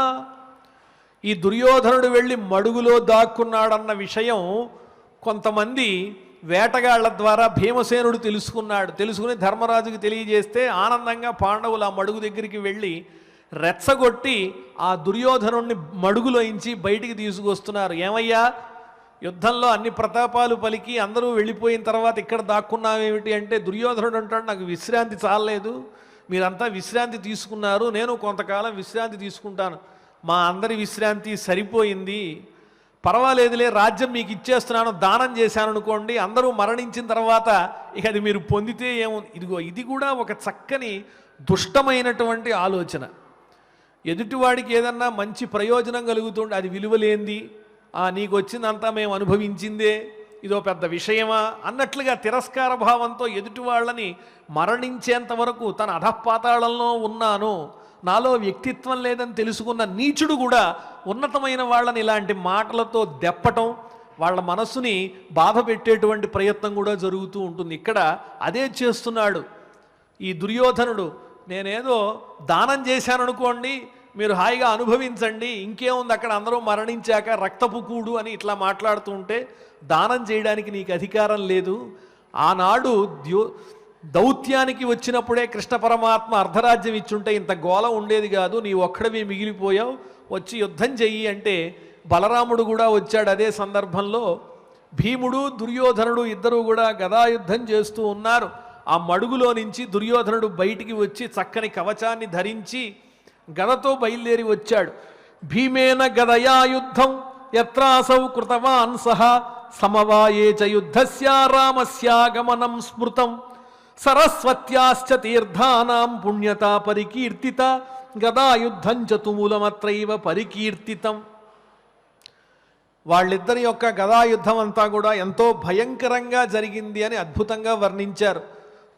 ఈ దుర్యోధనుడు వెళ్ళి మడుగులో దాక్కున్నాడన్న విషయం కొంతమంది వేటగాళ్ల ద్వారా భీమసేనుడు తెలుసుకుని ధర్మరాజుకి తెలియజేస్తే ఆనందంగా పాండవులు ఆ మడుగు దగ్గరికి వెళ్ళి రెచ్చగొట్టి ఆ దుర్యోధనుడిని మడుగులోంచి బయటికి తీసుకొస్తున్నారు. ఏమయ్యా, యుద్ధంలో అన్ని ప్రతాపాలు పలికి అందరూ వెళ్ళిపోయిన తర్వాత ఇక్కడ దాక్కున్నావేమిటి అంటే, దుర్యోధనుడు అంటాడు, నాకు విశ్రాంతి చాలలేదు, మీరంతా విశ్రాంతి తీసుకున్నారు, నేను కొంతకాలం విశ్రాంతి తీసుకుంటాను, మా అందరి విశ్రాంతి సరిపోయింది, పర్వాలేదులే, రాజ్యం మీకు ఇచ్చేస్తున్నాను, దానం చేశాను అనుకోండి, అందరూ మరణించిన తర్వాత ఇక అది మీరు పొందితే ఇదిగో ఇది కూడా ఒక చక్కని దుష్టమైనటువంటి ఆలోచన. ఎదుటివాడికి ఏదన్నా మంచి ప్రయోజనం కలుగుతుంటే అది విలువలేంది, నీకు వచ్చిందంతా మేము అనుభవించిందే, ఇదో పెద్ద విషయమా అన్నట్లుగా తిరస్కార భావంతో ఎదుటి వాళ్ళని మరణించేంత వరకు తన అధపాతాళంలో ఉన్నాను, నాలో వ్యక్తిత్వం లేదని తెలుసుకున్న నీచుడు కూడా ఉన్నతమైన వాళ్ళని ఇలాంటి మాటలతో దెప్పటం, వాళ్ళ మనస్సుని బాధ పెట్టేటువంటి ప్రయత్నం కూడా జరుగుతూ ఉంటుంది. ఇక్కడ అదే చేస్తున్నాడు ఈ దుర్యోధనుడు. నేనేదో దానం చేశాను అనుకోండి, మీరు హాయిగా అనుభవించండి, ఇంకేముంది అక్కడ అందరూ మరణించాక రక్తపు కూడు అని ఇట్లా మాట్లాడుతూ ఉంటే, దానం చేయడానికి నీకు అధికారం లేదు. ఆనాడు దౌత్యానికి వచ్చినప్పుడే కృష్ణ పరమాత్మ అర్ధరాజ్యం ఇచ్చుంటే ఇంత గోల ఉండేది కాదు, నీ ఒక్కడవి మిగిలిపోయావు, వచ్చి యుద్ధం చెయ్యి అంటే బలరాముడు కూడా వచ్చాడు. అదే సందర్భంలో భీముడు దుర్యోధనుడు ఇద్దరూ కూడా గదాయుద్ధం చేస్తూ ఉన్నారు. ఆ మడుగులో నుంచి దుర్యోధనుడు బయటికి వచ్చి చక్కని కవచాన్ని ధరించి గదతో బయలుదేరి వచ్చాడు. భీమేన గదయా యుద్ధం యత్రాసౌ కృతవాన్ సహ సమవాయే చ యుద్ధస్య రామస్యాగమనం స్మృతం సరస్వత్యాశ్చ తీర్థానాం పుణ్యతా పరికీర్తిత గదాయుద్ధం చ తుమూలమత్రైవ పరికీర్తితం. వాళ్ళిద్దరి యొక్క గదాయుద్ధం అంతా కూడా ఎంతో భయంకరంగా జరిగింది అని అద్భుతంగా వర్ణించారు.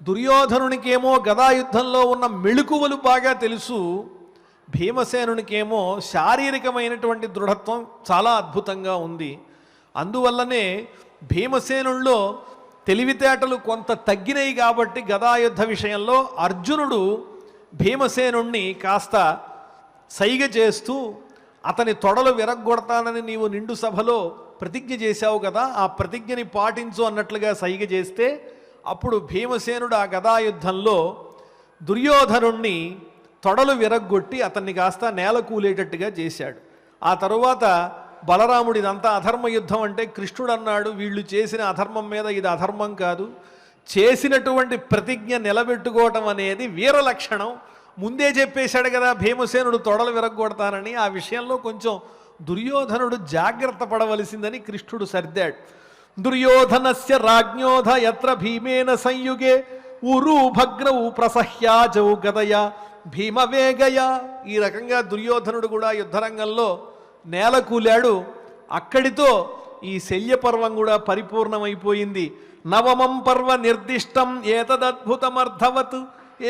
దుర్యోధనునికేమో గదాయుద్ధంలో ఉన్న మెళుకువలు బాగా తెలుసు, భీమసేనునికేమో శారీరకమైనటువంటి దృఢత్వం చాలా అద్భుతంగా ఉంది. అందువల్లనే భీమసేనుల్లో తెలివితేటలు కొంత తగ్గినాయి కాబట్టి గదాయుద్ధ విషయంలో అర్జునుడు భీమసేనుణ్ణి కాస్త సైగ చేస్తూ, అతని తొడలు విరగ్గొడతానని నీవు నిండు సభలో ప్రతిజ్ఞ చేశావు కదా, ఆ ప్రతిజ్ఞని పాటించు అన్నట్లుగా సైగ చేస్తే అప్పుడు భీమసేనుడు ఆ గదాయుద్ధంలో దుర్యోధనుణ్ణి తొడలు విరగ్గొట్టి అతన్ని కాస్త నేల కూలేటట్టుగా చేశాడు. ఆ తరువాత బలరాముడు ఇదంతా అధర్మ యుద్ధం అంటే కృష్ణుడు అన్నాడు, వీళ్ళు చేసిన అధర్మం మీద ఇది అధర్మం కాదు, చేసినటువంటి ప్రతిజ్ఞ నిలబెట్టుకోవటం అనేది వీర లక్షణం, ముందే చెప్పేశాడు కదా భీమసేనుడు తొడలు విరగ్గొడతానని. ఆ విషయంలో కొంచెం దుర్యోధనుడు జాగ్రత్త పడవలసిందని కృష్ణుడు సర్దాడు. దుర్యోధనస్య రాజ్ఞోధ యత్ర భీమేన సంయుగే ఊరు భగ్నవు ప్రసహ్యాజౌ గదయ భీమవేగయ. ఈ రకంగా దుర్యోధనుడు కూడా యుద్ధరంగంలో నేల కూలాడు. అక్కడితో ఈ శల్యపర్వం కూడా పరిపూర్ణమైపోయింది. నవమం పర్వ నిర్దిష్టం ఏతదద్భుతమర్థవత్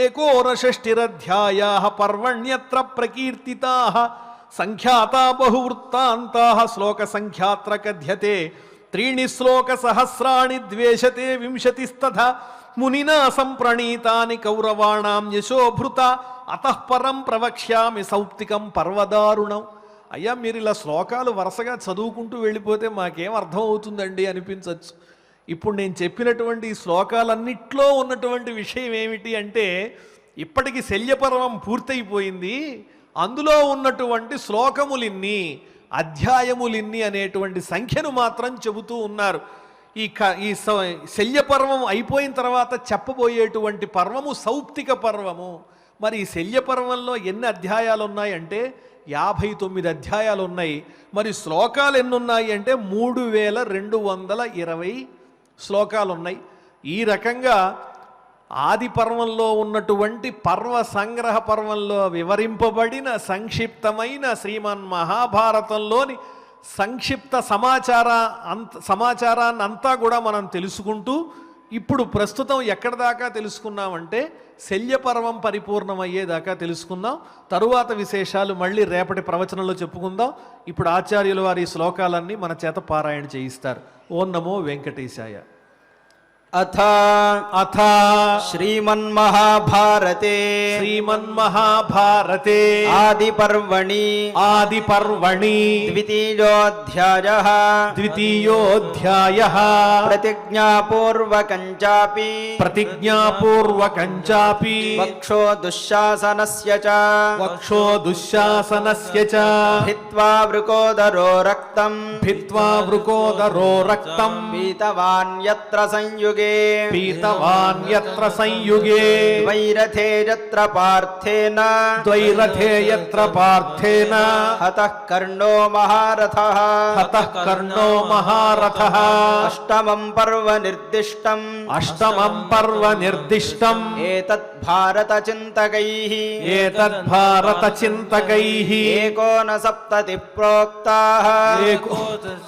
ఏకోనషష్టిరధ్యాయా పర్వణ్యత్ర ప్రకీర్తితా సంఖ్యాతా బహువృత్తాంతా శ్లోక సంఖ్యాత్ర కథ్యతే త్రీణి శ్లోక సహస్రాణి ద్వేషతే వింశతిస్తథా మునినా సంప్రణీతాని కౌరవాణాం యశోభృత అతఃపరం ప్రవక్ష్యామి సౌప్తికం పర్వదారుణం. అయ్యా, మీరు ఇలా శ్లోకాలు వరుసగా చదువుకుంటూ వెళ్ళిపోతే మాకేం అర్థం అవుతుందండి అనిపించవచ్చు. ఇప్పుడు నేను చెప్పినటువంటి ఈ శ్లోకాలన్నిట్లో ఉన్నటువంటి విషయం ఏమిటి అంటే, ఇప్పటికి శల్యపర్వం పూర్తయిపోయింది, అందులో ఉన్నటువంటి శ్లోకములిన్ని అధ్యాయములిన్ని అనేటువంటి సంఖ్యను మాత్రం చెబుతూ ఉన్నారు. ఈ శల్యపర్వం అయిపోయిన తర్వాత చెప్పబోయేటువంటి పర్వము సౌప్తిక పర్వము. మరి ఈ శల్యపర్వంలో ఎన్ని అధ్యాయాలు ఉన్నాయంటే 59 అధ్యాయాలు ఉన్నాయి. మరి శ్లోకాలు ఎన్ని ఉన్నాయి అంటే 3220 శ్లోకాలు ఉన్నాయి. ఈ రకంగా ఆది పర్వంలో ఉన్నటువంటి పర్వ సంగ్రహ పర్వంలో వివరింపబడిన సంక్షిప్తమైన శ్రీమన్ మహాభారతంలోని సంక్షిప్త సమాచారాన్ని అంతా కూడా మనం తెలుసుకుంటూ ఇప్పుడు ప్రస్తుతం ఎక్కడి దాకా తెలుసుకున్నామంటే శల్యపర్వం పరిపూర్ణమయ్యేదాకా తెలుసుకుందాం. తరువాత విశేషాలు మళ్ళీ రేపటి ప్రవచనంలో చెప్పుకుందాం. ఇప్పుడు ఆచార్యుల వారి శ్లోకాలన్నీ మన చేత పారాయణ చేయిస్తారు. ఓం నమో వెంకటేశాయ. अथ अथ श्रीमन्महाभारते श्रीमन्महाभारते आदिपर्वणि आदिपर्वणि द्वितीयोऽध्यायः द्वितीयोऽध्यायः प्रतिज्ञापूर्वकञ्चापि प्रतिज्ञापूर्वकञ्चापि वक्षो दुःशासनस्य च वक्षो दुःशासनस्य च भित्त्वा वृकोदरो रक्तम् भित्त्वा वृकोदरो रक्तम् पीतवान् यत्र संयुगे पीतवान् यत्र संयुगे द्वैरथे यत्र पार्थेन द्वैरथे यत्र पार्थेन हतः कर्णो महारथः हतः कर्णो महारथः अष्टमं पर्व निर्दिष्टम् अष्टमं पर्व निर्दिष्टम् एतत् भारतचिन्तकैः एतद्भारतचिन्तकैः एकोनसप्ततिः प्रोक्ताः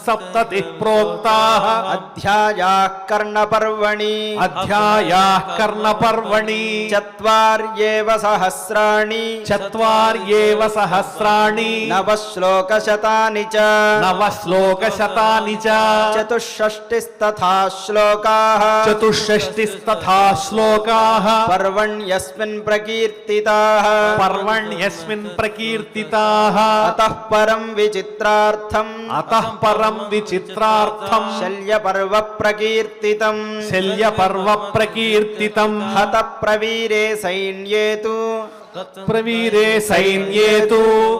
सप्ततिः प्रोक्ताः अध्यायाः कर्णपर्वणि अध्यायाः कर्णपर्वणि चत्वार्येव सहस्राणि चत्वार्येव सहस्राणि नवश्लोकशतानि च नवश्लोकशतानि च चतुष्षष्टिस्तथा श्लोकाः चतुष्षष्टिस्तथा श्लोकाः पर्वण्यस्मिन् प्रकीर्तिताः पर्वण्यस्मिन् प्रकीर्तिताः अतः परं विचित्रार्थम् अतः परं विचित्रार्थम् शल्यपर्व प्रकीर्तितम् शल्यपर्व प्रकीर्तितम् हतप्रवीरे सैन्ये तु प्रवीरे सैन्ये तु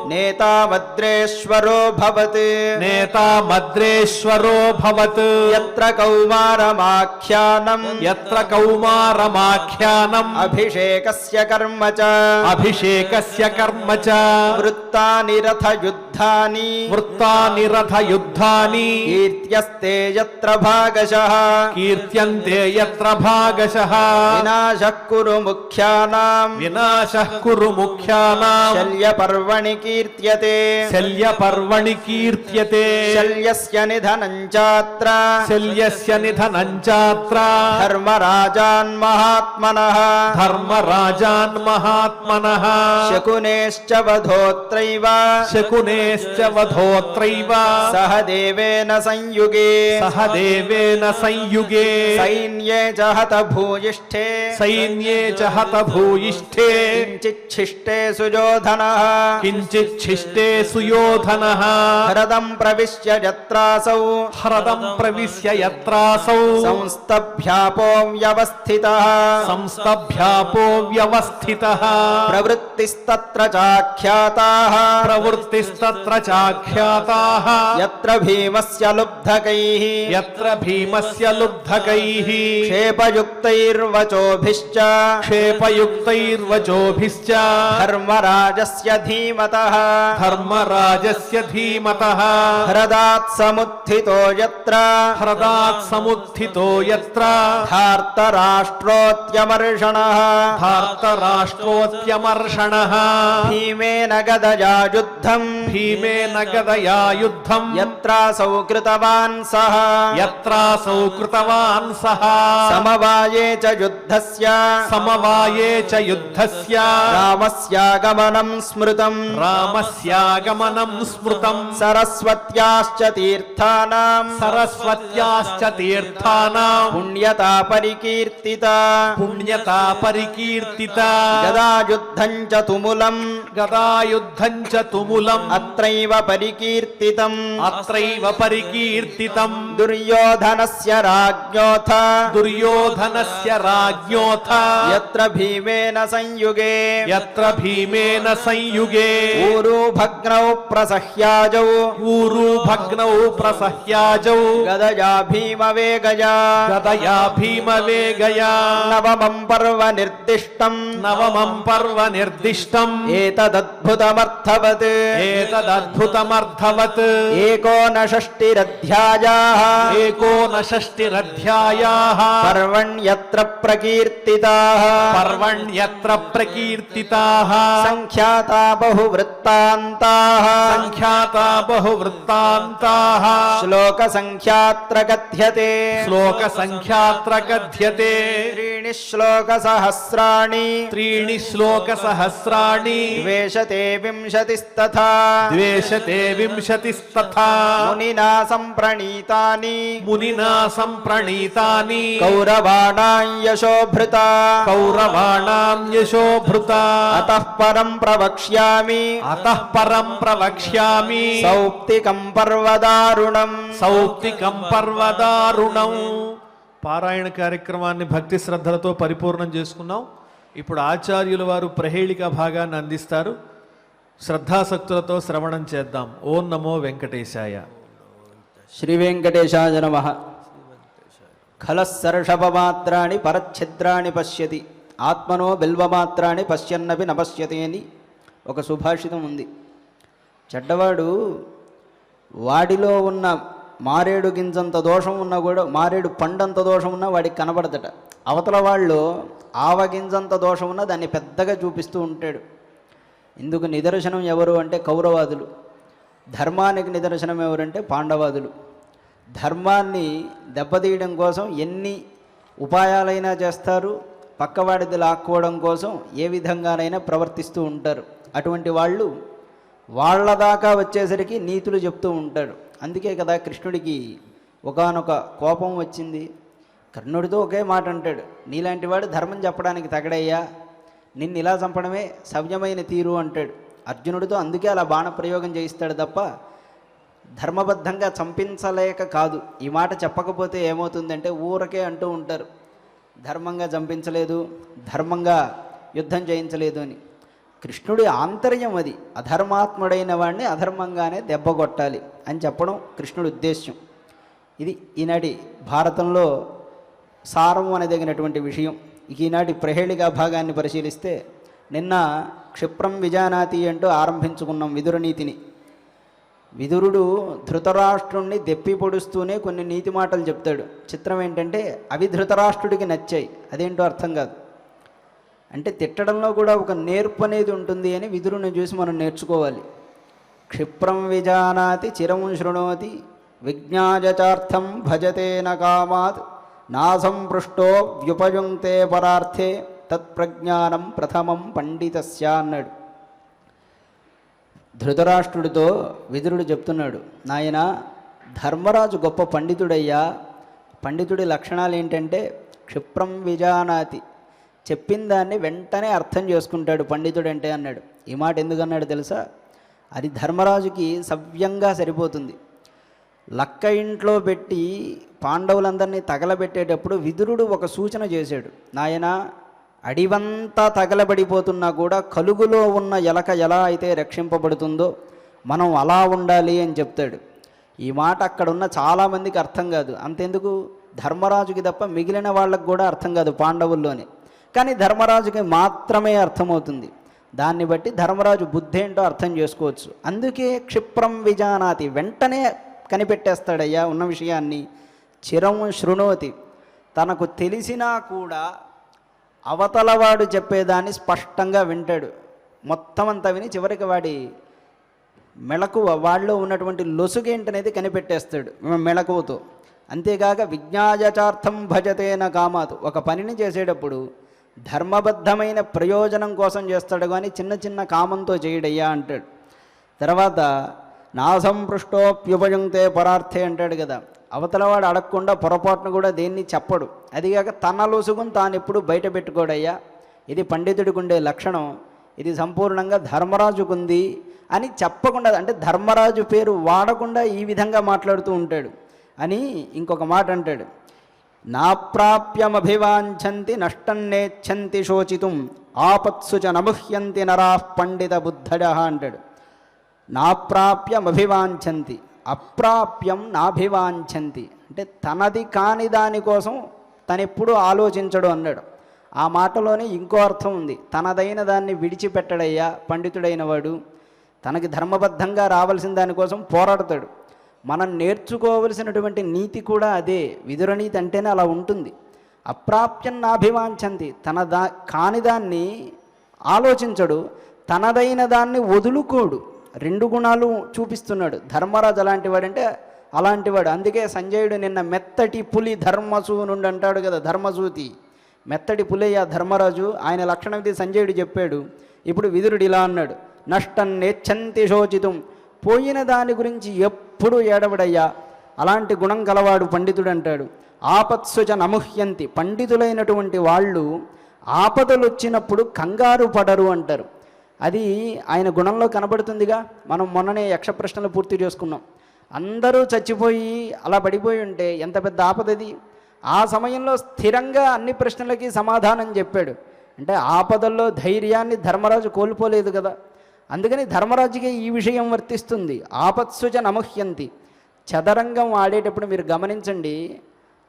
नेता भद्रेश्वरो भवत् नेता मद्रेश्वरो भवत् यत्र कौमारमाख्यानम् यत्र कौमारमाख्यानम् अभिषेकस्य कर्म च अभिषेकस्य कर्म च वृत्तानि रथयुद्धानि वृत्तानि रथयुद्धानि कीर्त्यस्ते यत्र भागशः कीर्त्यन्ते यत्र भागशः विनाशः कुरु मुख्यानाम् विनाशः कुरु मुख्यानाम् शल्यपर्वणि कीर्त्यते शल्यपर्वणि कीर्त्यते शल्यस्य निधनं चात्र शल्यस्य निधनं चात्र धर्मराजान् महात्मनः धर्मराजान् महात्मनः शकुनेश्च वधोत्रैव शकुनेश्च वधोत्रैव सह देवेन संयुगे सह देवेन संयुगे सैन्ये च हत भूयिष्ठे सैन्ये च हत भूयिष्ठे किञ्चिच्छिष्टे सुयोधनः किञ्चिच्छिष्टे सुयोधनः हरदं प्रविश्य यत्रासौ हरदं प्रविश्य यत्रासौ संस्तभ्यापो व्यवस्थितः संस्तभ्यापो व्यवस्थितः प्रवृत्तिस्तत्र चाख्याताः प्रवृत्तिस्तत्र चाख्याताः यत्र भीमस्य लुब्धकैः यत्र भीमस्य लुब्धकैः क्षेपयुक्तैर्वचोभिश्च क्षेपयुक्तैर्वचोभिश्च धर्मराजस्य धीमतः धर्मराजस्य धीमतः हृदात् समुत्थितो यत्र हृदात् समुत्थितो यत्र धार्तराष्ट्रोत्यमर्षणः धार्तराष्ट्रोत्यमर्षणः भीमेन गदया युद्धम् भीमेन गदया युद्धम् यत्रासौ कृतवान् सः यत्रासौ कृतवान् सः समवाये च युद्धस्य समवाये च युद्धस्य रामस्यागमनं स्मृतम् रामस्यागमनं स्मृतम् सरस्वत्याश्च तीर्थानाम् सरस्वत्याश्च तीर्थानाम् पुण्यता परिकीर्तिता पुण्यता परिकीर्तिता गदायुद्धं च तुमुलम् गदायुद्धं च तुमुलम् अत्रैव परिकीर्तितम् अत्रैव परिकीर्तितम् दुर्योधनस्य राज्ञोऽथ दुर्योधनस्य राज्ञोऽथ यत्र भीमेन संयुगे यत्र भीमेन संयुगे ऊरू भग्नौ प्रसह्याजौ ऊरू भग्नौ प्रसह्याजौ गदया भीमवेगया गदया भीमवेगया नवमं पर्व निर्दिष्टम् नवमं पर्व निर्दिष्टम् एतदद्भुतमर्थवत् एतदद्भुतमर्थवत् एकोनषष्टिरध्यायाः एकोनषष्टिरध्यायाः पर्वण्यत्र प्रकीर्तिताः पर्वण्यत्र प्रकीर्तिताः सङ्ख्याता बहुवृत्तान्ताः सङ्ख्याता बहुवृत्तान्ताः श्लोकसङ्ख्यात्र कथ्यते श्लोकसङ्ख्यात्र कथ्यते त्रीणि श्लोकसहस्राणि त्रीणि श्लोकसहस्राणि द्वेषते विंशतिस्तथा ద్వేషతే వింశతిస్తథా మునినా సంప్రణీతాని మునినా సంప్రణీతాని కౌరవాణాం యశోభృత కౌరవాణాం యశోభృత అతః పరం ప్రవక్ష్యామి అతః పరం ప్రవక్ష్యామి సౌప్తికం పర్వదారుణం సౌప్తికం పర్వదారుణం. పారాయణ కార్యక్రమాన్ని భక్తి శ్రద్ధలతో పరిపూర్ణం చేసుకున్నాం. ఇప్పుడు ఆచార్యుల వారు ప్రహేళిక భాగాన్ని అందిస్తారు. శ్రద్ధాసక్తులతో శ్రవణం చేద్దాం. ఓం నమో వెంకటేశాయ. శ్రీ వెంకటేశాయ నమః. ఖలస్సర్షభమాత్రాణి పరచ్ఛిద్రాణి పశ్యతి ఆత్మనో బిల్వమాత్రాన్ని పశ్యన్నపి నపశ్యతి అని ఒక సుభాషితం ఉంది. చెడ్డవాడు వాడిలో ఉన్న మారేడు గింజంత దోషం ఉన్నా కూడా, మారేడు పండంత దోషం ఉన్నా వాడికి కనబడదట. అవతల వాళ్ళు ఆవగింజంత దోషం ఉన్నా దాన్ని పెద్దగా చూపిస్తూ ఉంటాడు. ఇందుకు నిదర్శనం ఎవరు అంటే కౌరవాదులు. ధర్మానికి నిదర్శనం ఎవరంటే పాండవాదులు. ధర్మాన్ని దెబ్బతీయడం కోసం ఎన్ని ఉపాయాలైనా చేస్తారు, పక్కవాడిది లాక్కోవడం కోసం ఏ విధంగానైనా ప్రవర్తిస్తూ ఉంటారు. అటువంటి వాళ్ళు వాళ్ళ దాకా వచ్చేసరికి నీతులు చెప్తూ ఉంటాడు. అందుకే కదా కృష్ణుడికి ఒకానొక కోపం వచ్చింది. కర్ణుడితో ఒకే మాట అంటాడు, నీలాంటి వాడు ధర్మం చెప్పడానికి తగడయ్యా, నిన్ను ఇలా చంపడమే సవ్యమైన తీరు అంటాడు. అర్జునుడితో అందుకే అలా బాణప్రయోగం చేయిస్తాడు తప్ప ధర్మబద్ధంగా చంపించలేక కాదు. ఈ మాట చెప్పకపోతే ఏమవుతుందంటే ఊరకే అంటూ ఉంటారు, ధర్మంగా చంపించలేదు, ధర్మంగా యుద్ధం చేయించలేదు అని. కృష్ణుడి ఆంతర్యం అది. అధర్మాత్ముడైన వాడిని అధర్మంగానే దెబ్బ కొట్టాలి అని చెప్పడం కృష్ణుడి ఉద్దేశ్యం. ఇది ఈనాటి భారతంలో సారం అనదగినటువంటి విషయం. ఈనాటి ప్రహేళిక భాగాన్ని పరిశీలిస్తే నిన్న క్షిప్రం విజానాతి అంటూ ఆరంభించుకున్నాం విదురనీతిని. విదురుడు ధృతరాష్ట్రుణ్ణి దెప్పి పొడుస్తూనే కొన్ని నీతి మాటలు చెప్తాడు. చిత్రం ఏంటంటే అవి ధృతరాష్ట్రుడికి నచ్చాయి. అదేంటో అర్థం కాదు. అంటే తిట్టడంలో కూడా ఒక నేర్పు అనేది ఉంటుంది అని విదురుని చూసి మనం నేర్చుకోవాలి. క్షిప్రం విజానాతి చిరం శృణోతి విజ్ఞాజచార్థం భజతే న కామాత్ నాసంపృష్టో వ్యుపయుంక్తే పరార్థే తత్ప్రజ్ఞానం ప్రథమం పండితస్య అన్నాడు. ధృతరాష్ట్రుడితో విదురుడు చెప్తున్నాడు, నాయన ధర్మరాజు గొప్ప పండితుడయ్యా. పండితుడి లక్షణాలు ఏంటంటే క్షిప్రం విజానాతి, చెప్పిన దాన్ని వెంటనే అర్థం చేసుకుంటాడు పండితుడంటే అన్నాడు. ఈ మాట ఎందుకన్నాడు తెలుసా? అది ధర్మరాజుకి సవ్యంగా సరిపోతుంది. లక్క ఇంట్లో పెట్టి పాండవులందరినీ తగలబెట్టేటప్పుడు విదురుడు ఒక సూచన చేశాడు, నాయన అడివంతా తగలబడిపోతున్నా కూడా కలుగులో ఉన్న ఎలక ఎలా అయితే రక్షింపబడుతుందో మనం అలా ఉండాలి అని చెప్తాడు. ఈ మాట అక్కడున్న చాలామందికి అర్థం కాదు. అంతెందుకు ధర్మరాజుకి తప్ప మిగిలిన వాళ్ళకు కూడా అర్థం కాదు పాండవుల్లోనే. కానీ ధర్మరాజుకి మాత్రమే అర్థమవుతుంది. దాన్ని బట్టి ధర్మరాజు బుద్ధి ఏంటో అర్థం చేసుకోవచ్చు. అందుకే క్షిప్రం విజానాతి, వెంటనే కనిపెట్టేస్తాడయ్యా ఉన్న విషయాన్ని. చిరం శృణోతి, తనకు తెలిసినా కూడా అవతలవాడు చెప్పేదాన్ని స్పష్టంగా వింటాడు. మొత్తం అంతా విని చివరికి వాడి మెళకువ, వాళ్ళలో ఉన్నటువంటి లొసుగేంటనేది కనిపెట్టేస్తాడు మెళకువతో. అంతేకాక విజ్ఞాయచార్థం భజతేన కామాతు, ఒక పనిని చేసేటప్పుడు ధర్మబద్ధమైన ప్రయోజనం కోసం చేస్తాడు కానీ చిన్న చిన్న కామంతో చేయడయ్యా అంటాడు. తర్వాత నాసంపృష్టోప్యుపయుంక్తే పరార్థే అంటాడు కదా, అవతలవాడు అడగకుండా పొరపాటును కూడా దేన్ని చెప్పడు. అదిగాక తన లొసుగును తాను ఎప్పుడు బయట పెట్టుకోడయ్యా. ఇది పండితుడికి ఉండే లక్షణం. ఇది సంపూర్ణంగా ధర్మరాజుకుంది అని చెప్పకుండా, అంటే ధర్మరాజు పేరు వాడకుండా ఈ విధంగా మాట్లాడుతూ ఉంటాడు అని ఇంకొక మాట అంటాడు. నాప్రాప్యమభివాంఛంతి నష్టన్నేచ్ఛంతి శోచితుం ఆపత్సు చ నముహ్యంతి నరాః పండిత బుద్ధజః అంటాడు. నాప్రాప్యమభివాంఛంతి, అప్రాప్యం నాభివాంఛంతి అంటే తనది కాని దానికోసం తనెప్పుడు ఆలోచించడు అన్నాడు. ఆ మాటలోనే ఇంకో అర్థం ఉంది. తనదైన దాన్ని విడిచిపెట్టడయ్యా పండితుడైన వాడు. తనకి ధర్మబద్ధంగా రావాల్సిన దానికోసం పోరాడతాడు. మనం నేర్చుకోవలసినటువంటి నీతి కూడా అదే. విదురనీతి అంటేనే అలా ఉంటుంది. అప్రాప్యం నాభివాంఛంతి, కాని దాన్ని ఆలోచించడు, తనదైన దాన్ని వదులుకోడు. రెండు గుణాలు చూపిస్తున్నాడు. ధర్మరాజు అలాంటి వాడంటే అలాంటివాడు. అందుకే సంజయుడు నిన్న మెత్తటి పులి ధర్మసూనుండి అంటాడు కదా, ధర్మసూతి మెత్తటి పులయ్య ధర్మరాజు. ఆయన లక్షణం ఇది సంజయుడు చెప్పాడు. ఇప్పుడు విదురుడు ఇలా అన్నాడు, నష్టం నేచ్ఛంతి శోచితం పోయిన దాని గురించి ఎప్పుడు ఏడవడయ్యా. అలాంటి గుణం గలవాడు పండితుడు అంటాడు. ఆపత్సుచ నముహ్యంతి, పండితులైనటువంటి వాళ్ళు ఆపదలు వచ్చినప్పుడు కంగారు పడరు అంటారు. అది ఆయన గుణంలో కనబడుతుందిగా. మనం మొన్ననే యక్ష ప్రశ్నలు పూర్తి చేసుకున్నాం. అందరూ చచ్చిపోయి అలా పడిపోయి ఉంటే ఎంత పెద్ద ఆపదది. ఆ సమయంలో స్థిరంగా అన్ని ప్రశ్నలకి సమాధానం చెప్పాడు. అంటే ఆపదల్లో ధైర్యాన్ని ధర్మరాజు కోల్పోలేదు కదా. అందుకని ధర్మరాజుకి ఈ విషయం వర్తిస్తుంది. ఆపత్సుచ నముహ్యంతి. చదరంగం ఆడేటప్పుడు మీరు గమనించండి,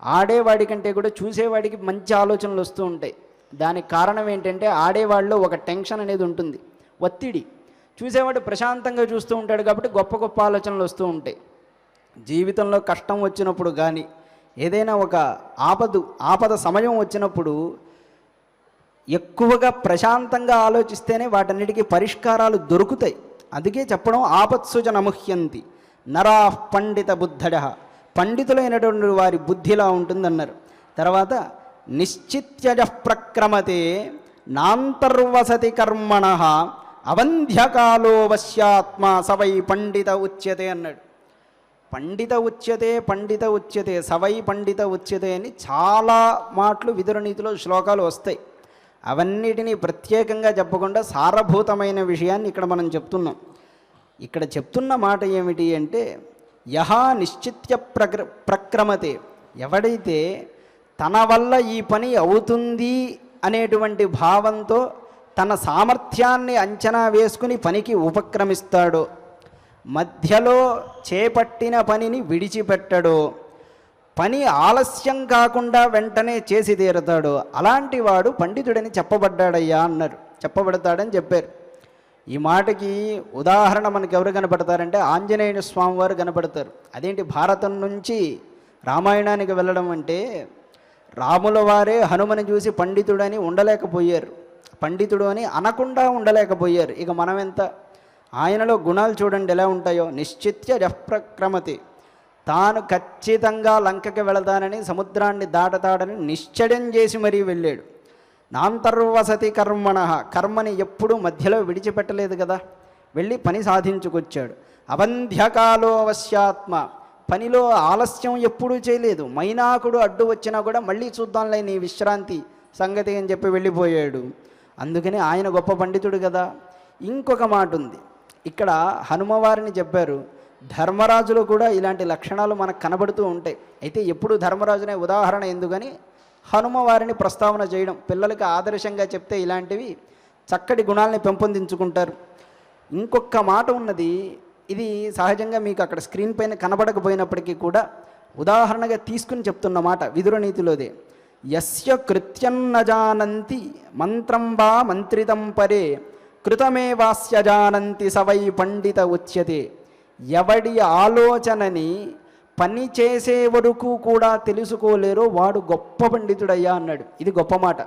ఆడేవాడి కంటే కూడా చూసేవాడికి మంచి ఆలోచనలు వస్తూ ఉంటాయి. దానికి కారణం ఏంటంటే ఆడేవాళ్ళలో ఒక టెన్షన్ అనేది ఉంటుంది, ఒత్తిడి. చూసేవాడు ప్రశాంతంగా చూస్తూ ఉంటాడు కాబట్టి గొప్ప గొప్ప ఆలోచనలు వస్తూ ఉంటాయి. జీవితంలో కష్టం వచ్చినప్పుడు కానీ ఏదైనా ఒక ఆపద సమయం వచ్చినప్పుడు ఎక్కువగా ప్రశాంతంగా ఆలోచిస్తేనే వాటన్నిటికీ పరిష్కారాలు దొరుకుతాయి. అందుకే చెప్పడం ఆపత్సుజ నముహ్యంతి నరా పండిత బుద్ధడ, పండితులైనటువంటి వారి బుద్ధిలా ఉంటుందన్నారు. తర్వాత నిశ్చిత్యజ ప్రక్రమతే నాంతర్వసతి కర్మణ అవంధ్యకాలో వశ్యాత్మ సవై పండిత ఉచ్యతే అన్నాడు. పండిత ఉచ్యతే సవై పండిత ఉచ్యతే అని చాలా మాటలు విదురనీతిలో శ్లోకాలు వస్తాయి. అవన్నిటినీ ప్రత్యేకంగా చెప్పకుండా సారభూతమైన విషయాన్ని ఇక్కడ మనం చెప్తున్నాం. ఇక్కడ చెప్తున్న మాట ఏమిటి అంటే యహా నిశ్చిత్య ప్రక్రమతే, ఎవడైతే తన వల్ల ఈ పని అవుతుంది అనేటువంటి భావంతో తన సామర్థ్యాన్ని అంచనా వేసుకుని పనికి ఉపక్రమిస్తాడో, మధ్యలో చేపట్టిన పనిని విడిచిపెట్టడో, పని ఆలస్యం కాకుండా వెంటనే చేసి తీరుతాడో అలాంటి వాడు పండితుడని చెప్పబడ్డాడయ్యా అన్నారు, చెప్పబడతాడని చెప్పారు. ఈ మాటకి ఉదాహరణ మనకు ఎవరు కనపడతారంటే ఆంజనేయ స్వామి వారు కనపడతారు. అదేంటి భారతం నుంచి రామాయణానికి వెళ్ళడం అంటే, రాముల వారే హనుమని చూసి పండితుడని ఉండలేకపోయారు, పండితుడు అని అనకుండా ఉండలేకపోయారు. ఇక మనం ఎంత. ఆయనలో గుణాలు చూడండి ఎలా ఉంటాయో. నిశ్చిత్య జప్రక్రమతి, తాను ఖచ్చితంగా లంకకి వెళతానని సముద్రాన్ని దాటతాడని నిశ్చయం చేసి మరీ వెళ్ళాడు. నాంతర్వసతి కర్మణ, కర్మని ఎప్పుడూ మధ్యలో విడిచిపెట్టలేదు కదా, వెళ్ళి పని సాధించుకొచ్చాడు. అవంధ్యకాలో వశ్యాత్మ, పనిలో ఆలస్యం ఎప్పుడూ చేయలేదు. మైనాకుడు అడ్డు వచ్చినా కూడా మళ్ళీ చూద్దాంలే నీ విశ్రాంతి సంగతి అని చెప్పి వెళ్ళిపోయాడు. అందుకని ఆయన గొప్ప పండితుడు కదా. ఇంకొక మాట ఉంది ఇక్కడ, హనుమవారిని చెప్పారు. ధర్మరాజులో కూడా ఇలాంటి లక్షణాలు మనకు కనబడుతూ ఉంటాయి. అయితే ఎప్పుడు ధర్మరాజునే ఉదాహరణ ఎందుకని హనుమవారిని ప్రస్తావన చేయడం, పిల్లలకి ఆదర్శంగా చెప్తే ఇలాంటివి చక్కటి గుణాలని పెంపొందించుకుంటారు. ఇంకొక మాట ఉన్నది, ఇది సహజంగా మీకు అక్కడ స్క్రీన్ పైన కనబడకపోయినప్పటికీ కూడా ఉదాహరణగా తీసుకుని చెప్తున్న మాట విదురనీతిలోదే. యస్య కృత్యం న జానంతి మంత్రం వా మంత్రితం పరే కృతమేవాస్య జానంతి సవై పండిత ఉచ్యతే. ఎవడి ఆలోచనని పని చేసే వరకు కూడా తెలుసుకోలేరో వాడు గొప్ప పండితుడయ్యా అన్నాడు. ఇది గొప్ప మాట.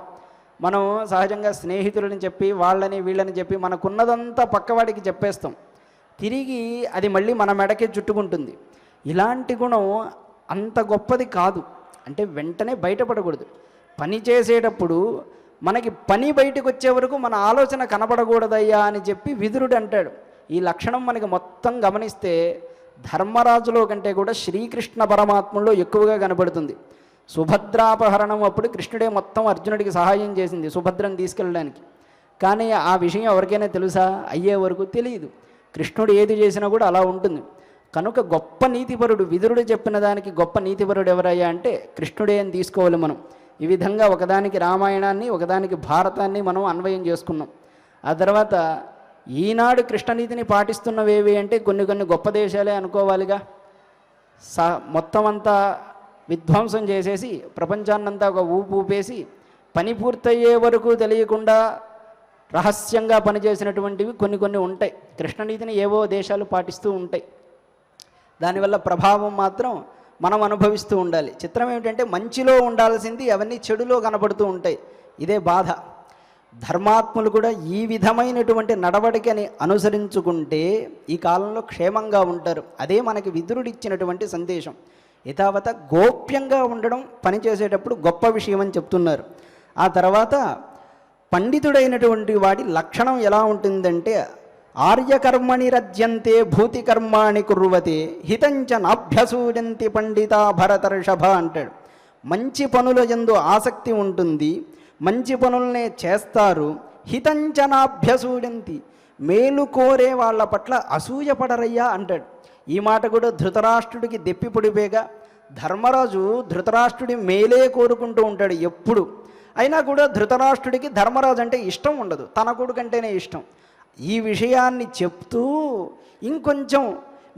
మనం సహజంగా స్నేహితులని చెప్పి వాళ్ళని వీళ్ళని చెప్పి మనకున్నదంతా పక్కవాడికి చెప్పేస్తాం, తిరిగి అది మళ్ళీ మన మెడకే చుట్టుకుంటుంది. ఇలాంటి గుణం అంత గొప్పది కాదు. అంటే వెంటనే బయటపడకూడదు. పని చేసేటప్పుడు మనకి పని బయటకు వచ్చే వరకు మన ఆలోచన కనబడకూడదయ్యా అని చెప్పి విదురుడు అంటాడు. ఈ లక్షణం మనకి మొత్తం గమనిస్తే ధర్మరాజులో కంటే కూడా శ్రీకృష్ణ పరమాత్మలో ఎక్కువగా కనబడుతుంది. సుభద్రాపహరణం అప్పుడు కృష్ణుడే మొత్తం అర్జునుడికి సహాయం చేసింది సుభద్రను తీసుకెళ్ళడానికి. కానీ ఆ విషయం ఎవరికైనా తెలుసా? అయ్యే వరకు తెలియదు. కృష్ణుడు ఏది చేసినా కూడా అలా ఉంటుంది. కనుక గొప్ప నీతిపరుడు, విదురుడు చెప్పిన దానికి గొప్ప నీతిపరుడు ఎవరయ్యా అంటే కృష్ణుడే అని తీసుకోవాలి మనం. ఈ విధంగా ఒకదానికి రామాయణాన్ని ఒకదానికి భారతాన్ని మనం అన్వయం చేసుకున్నాం. ఆ తర్వాత ఈనాడు కృష్ణనీతిని పాటిస్తున్నవేవి అంటే కొన్ని కొన్ని గొప్ప దేశాలే అనుకోవాలిగా. మొత్తం అంతా విధ్వంసం చేసేసి ప్రపంచాన్నంతా ఒక ఊపేసి పని పూర్తయ్యే వరకు తెలియకుండా రహస్యంగా పనిచేసినటువంటివి కొన్ని కొన్ని ఉంటాయి. కృష్ణనీతిని ఏవో దేశాలు పాటిస్తూ ఉంటాయి. దానివల్ల ప్రభావం మాత్రం మనం అనుభవిస్తూ ఉండాలి. చిత్రం ఏమిటంటే మంచిలో ఉండాల్సింది అవన్నీ చెడులో కనబడుతూ ఉంటాయి. ఇదే బాధ. ధర్మాత్ములు కూడా ఈ విధమైనటువంటి నడవడికని అనుసరించుకుంటే ఈ కాలంలో క్షేమంగా ఉంటారు. అదే మనకి విదురుడిచ్చినటువంటి సందేశం. యథావత గోప్యంగా ఉండడం పనిచేసేటప్పుడు గొప్ప విషయం అని చెప్తున్నారు. ఆ తర్వాత పండితుడైనటువంటి వాడి లక్షణం ఎలా ఉంటుందంటే ఆర్యకర్మణి రజ్యంతే భూతి కర్మాణి కుర్వతే హితంచ నాభ్యసూయంతి పండితా భరతర్షభ అంటాడు. మంచి పనుల యందు ఆసక్తి ఉంటుంది, మంచి పనులనే చేస్తారు. హితంచ నాభ్యసూయంతి, మేలు కోరే వాళ్ళ పట్ల అసూయపడరయ్యా అంటాడు. ఈ మాట కూడా ధృతరాష్ట్రుడికి దెప్పిపొడిపేగా. ధర్మరాజు ధృతరాష్ట్రుడి మేలే కోరుకుంటూ ఉంటాడు ఎప్పుడు. అయినా కూడా ధృతరాష్ట్రుడికి ధర్మరాజు అంటే ఇష్టం ఉండదు, తన కొడుకంటేనే ఇష్టం. ఈ విషయాన్ని చెప్తూ ఇంకొంచెం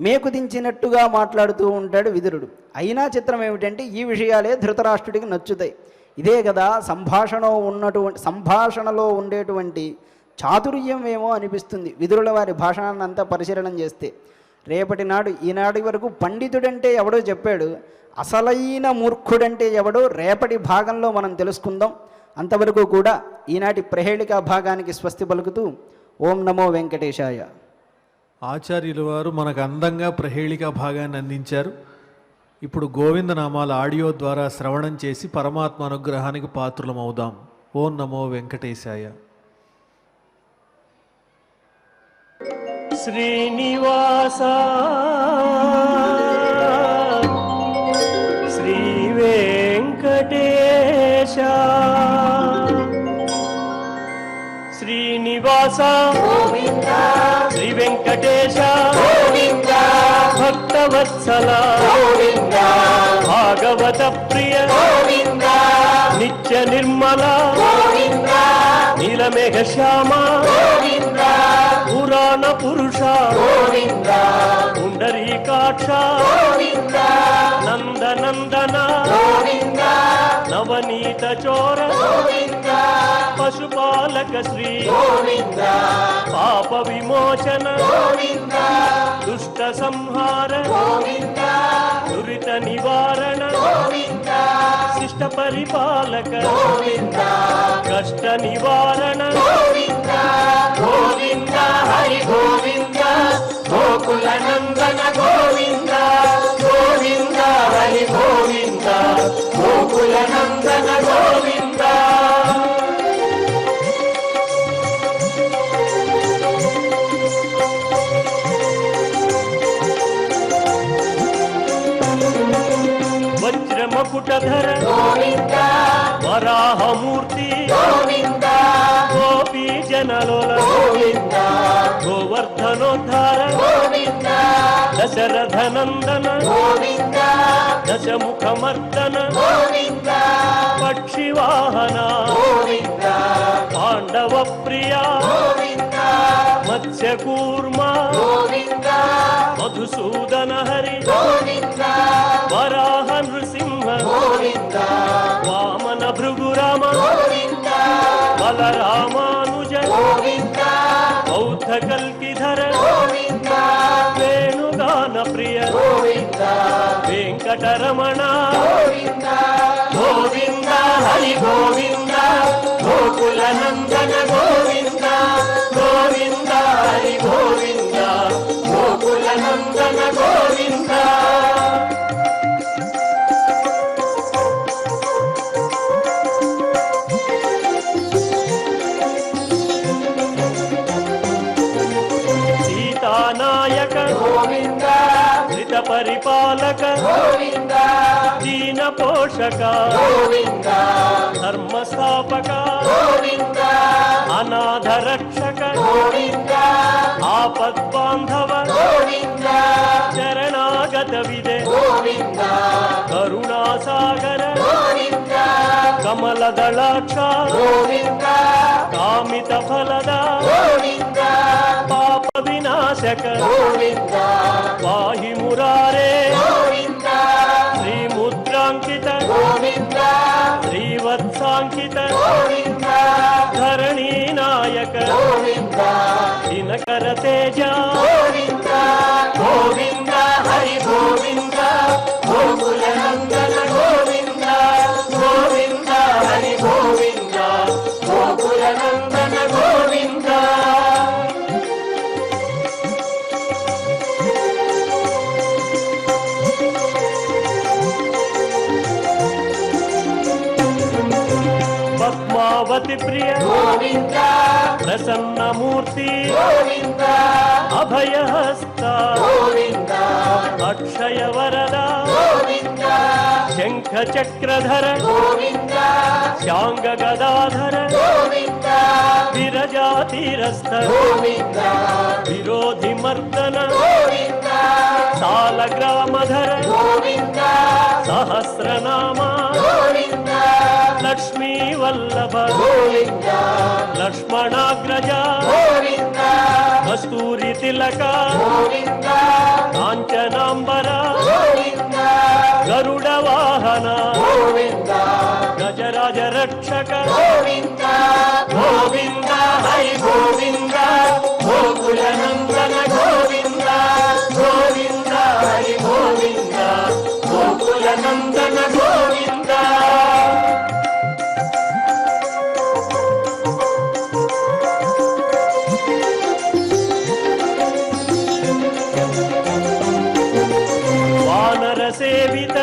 మేకు దించినట్టుగా మాట్లాడుతూ ఉంటాడు విదురుడు. అయినా చిత్రం ఏమిటంటే ఈ విషయాలే ధృతరాష్ట్రుడికి నచ్చుతాయి. ఇదే కదా సంభాషణలో ఉండేటువంటి చాతుర్యం ఏమో అనిపిస్తుంది విదురుల వారి భాషణాన్ని అంతా పరిశీలనం చేస్తే. రేపటి నాడు ఈనాటి వరకు పండితుడంటే ఎవడో చెప్పాడు, అసలైన మూర్ఖుడంటే ఎవడో రేపటి భాగంలో మనం తెలుసుకుందాం. అంతవరకు కూడా ఈనాటి ప్రహేళికా భాగానికి స్వస్తి పలుకుతూ ఓం నమో వెంకటేశాయ. ఆచార్యుల వారు మనకు అందంగా ప్రహేళిక భాగాన్ని అందించారు. ఇప్పుడు గోవిందనామాల ఆడియో ద్వారా శ్రవణం చేసి పరమాత్మ అనుగ్రహానికి పాత్రులమవుదాం. ఓం నమో వెంకటేశాయ. శ్రీనివాస శ్రీ వెంకటేశ శ్రీనివాస శ్రీ వెంకటేశ భక్తవత్సల భాగవత ప్రియ నిత్య నిర్మల నీలమేఘ శ్యామ పురాణ పురుష పుండరీకాక్ష నందనందన నవనీత చోర పశుపాలక శ్రీ పాప విమోచన దుష్ట సంహార దురిత నివారణ శిష్ట పరిపాలక కష్ట నివారణ గోవింద హరి గోవింద గోకుల నందన గోవింద గోవింద హరి గోవింద గోకుల నందన గోవింద. వజ్రమకుటధర గోవింద వరాహమూర్తి గోవింద గోపీ జనలోల గోవింద గోవర్ధనోద్ధార గోవింద దశరథ నందన గోవింద దశముఖమర్దన గోవింద పక్షివాహన గోవింద పాండవ ప్రియ గోవింద మత్స్యకూర్మ గోవింద మధుసూదన హరి గోవింద వరాహ నృసింహ గోవింద వామన భృగురామ గోవింద బలరామానుజ గోవింద బౌద్ధ కల్కిధర గోవింద వేణుగాన ప్రియ గోవింద వెంకటరమణ గోవింద గోవింద హరి గోవింద గోకుల నందన గోవింద గోవింద హరి గోవింద గోకుల నందన గోవింద. సీతానాయక గోవింద ధృత పరిపాలక గోవింద దీన పోషక గోవింద ధర్మ స్థాపక గోవింద అనాథ రక్షక గోవింద ఆపద్బాంధవ గోవింద శరణాగత విదే గోవింద కరుణాసాగర గోవింద కమలదళాక్ష గోవింద కామిత ఫలద గోవింద పాప వినాశక గోవింద పాహి మురారే గోవింద శ్రీముద్రాంకిత గోవింద శ్రీవత్సాంకిత గోవింద ధరణీ నాయక గోవింద దినకర తేజ గోవింద గోవింద హరి గోవింద గోకుల నందన గోవింద గోవింద హరి గోవింద గోకుల నందన గోవింద. పద్మావతి ప్రియ గోవింద ప్రసన్న ప్రసన్నమూర్తి అభయహస్త అక్షయ వరద శంఖ చక్రధర శాంగ గదాధర విరజాతిరస్థ విరోధి మర్దన సాలగ్రామధర సహస్రనామ లక్ష్మీ వల్లభ లక్ష్మణాగ్రజ కస్తూరి తిలక కాంచనాంబర గరుడ వాహన గజరాజ రక్షక గోవింద హరి గోవింద గోకుల నందన గోవింద గోవింద హరి గోవింద గోకుల నందన గోవింద. వానర సేవిత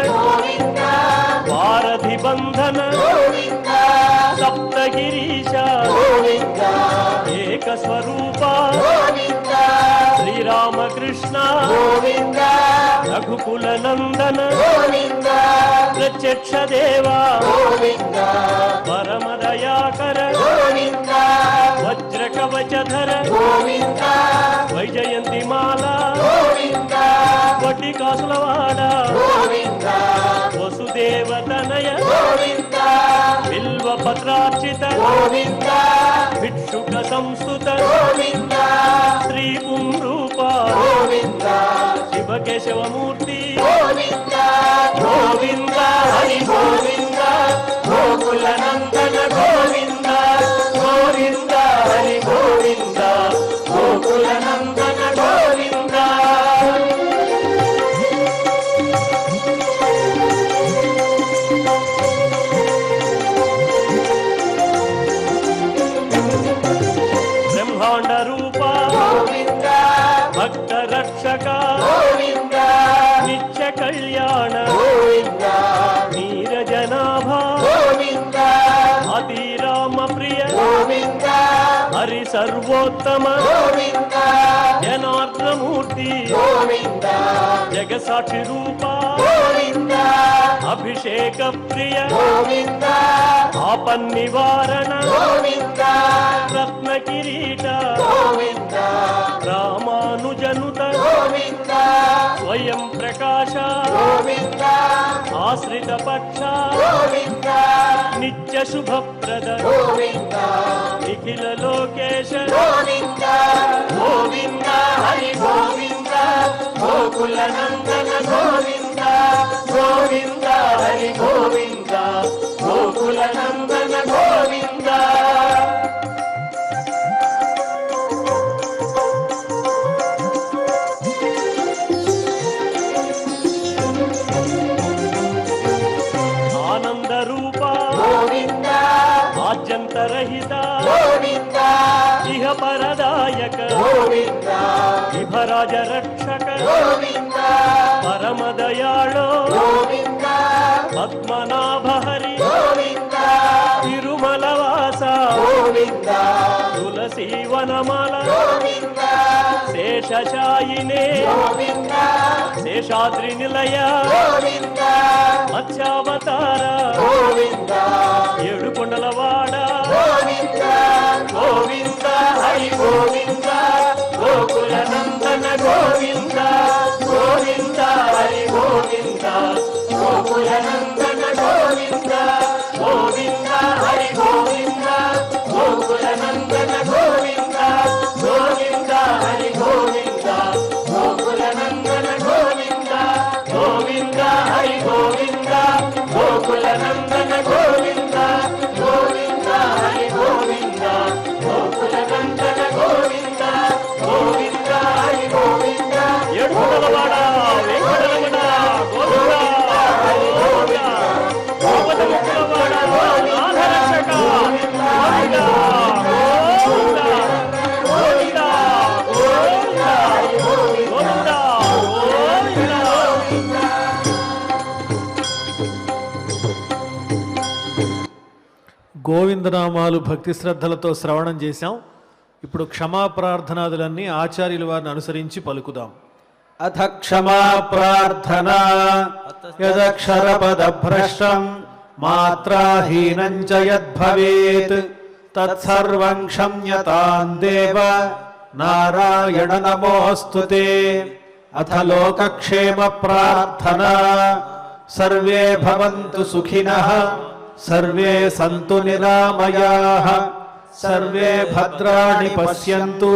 వారధి బంధన సప్తగిరీశ ఏక స్వరూప శ్రీరామకృష్ణ రఘుకుల నందన ప్రత్యక్ష దేవా పరమదయాకర వజ్ర కవచధర వైజయంతి మాల వడ్డీ కాసులవాడ వసుదేవ తనయ బిల్వ పత్రార్చిత భిక్షుక సంస్థుత శ్రీ పుంరూప శివకేశవమూర్తి గోవింద హరి గోవింద గోకుల నందన గోవింద గోవింద హరి గోవింద గోకుల నందన గోవింద. బ్రహ్మాండ రూప భక్త రక్షక నిత్య కళ్యాణ నీరజనాభ అతిరామ ప్రియ హరి సర్వోత్తమ జనార్దనమూర్తి జగసాక్షి రూప అభిషేక ప్రియ ఆపన్నివారణ రత్న కిరీట రామానుజనుత స్వయం ప్రకాశ ఆశ్రిత పక్ష నిత్య శుభప్రద నిఖిల లోకేశ గోవింద హరి గోవింద గోకుల నందన గోవింద గోవింద హరి గోవింద గోకుల నందన గోవింద. ఆనంద రూప ఆద్యంతరహిత ఇహ పరదాయక విభరాజ రక్షక పరమదయాళో పద్మనాభ హరి తిరుమలవాస తులసీ వనమాల శేషశాయినే శేషాద్రి నిలయ మత్స్యావతార ఏడు కొండలవాడ గోవింద హరి గోవింద గోకుల నందన గోవింద గోవింద హరి గోవింద గోకుల నందన గోవింద గోవింద హరి గోవింద గోకుల నందన గోవింద గోవింద హరి గోవింద గోకుల నందన గోవింద గోవింద హరి గోవింద గోకుల నందన గోవింద గోవింద హరి గోవింద గోకుల నందన గోవింద గోవింద హరి గోవింద. ఏడుకొండలవాడ వెంకటరమణ గోవింద గోవింద గోపతముఖులవాడ నాథరక్షక గోవింద గోవింద గోవింద గోవింద గోవింద గోవింద. గోవిందనామాలు భక్తి శ్రద్ధలతో శ్రవణం చేశాం. ఇప్పుడు క్షమా ప్రార్థనాదులన్నీ ఆచార్యుల వారిని అనుసరించి పలుకుదాం. అథ క్షమా ప్రార్థనా యదక్షరపదభ్రష్టం మాత్రాహీనం చ యద్భవేత్ తత్సర్వం క్షమ్యతాం దేవ నారాయణ నమోస్తుతే. అథ లోకక్షేమ ప్రార్థనా సర్వే భవంతు సుఖినః సర్వే సంతు నిరామయాః సర్వే భద్రాణి పశ్యంతు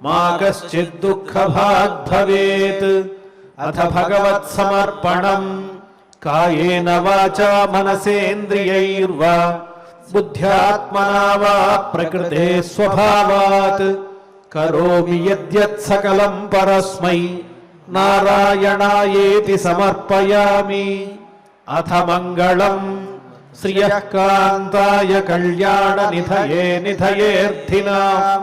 మా కశ్చిద్ దుఃఖభాగ్ భవేత్. అథ భగవత్ సమర్పణం కాయేన వాచా మనసేంద్రియైర్వా బుద్ధ్యాత్మనా వా ప్రకృతే స్వభావాత్ కరోమి యద్యత్ సకలం పరస్మై నారాయణాయేతి సమర్పయామి. అథ మంగళం శ్రియః కాంతాయ కళ్యాణ నిధయే నిధయేర్థినాం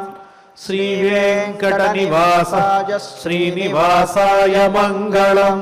శ్రీవేంకట నివాసాయ శ్రీనివాసాయ మంగళం.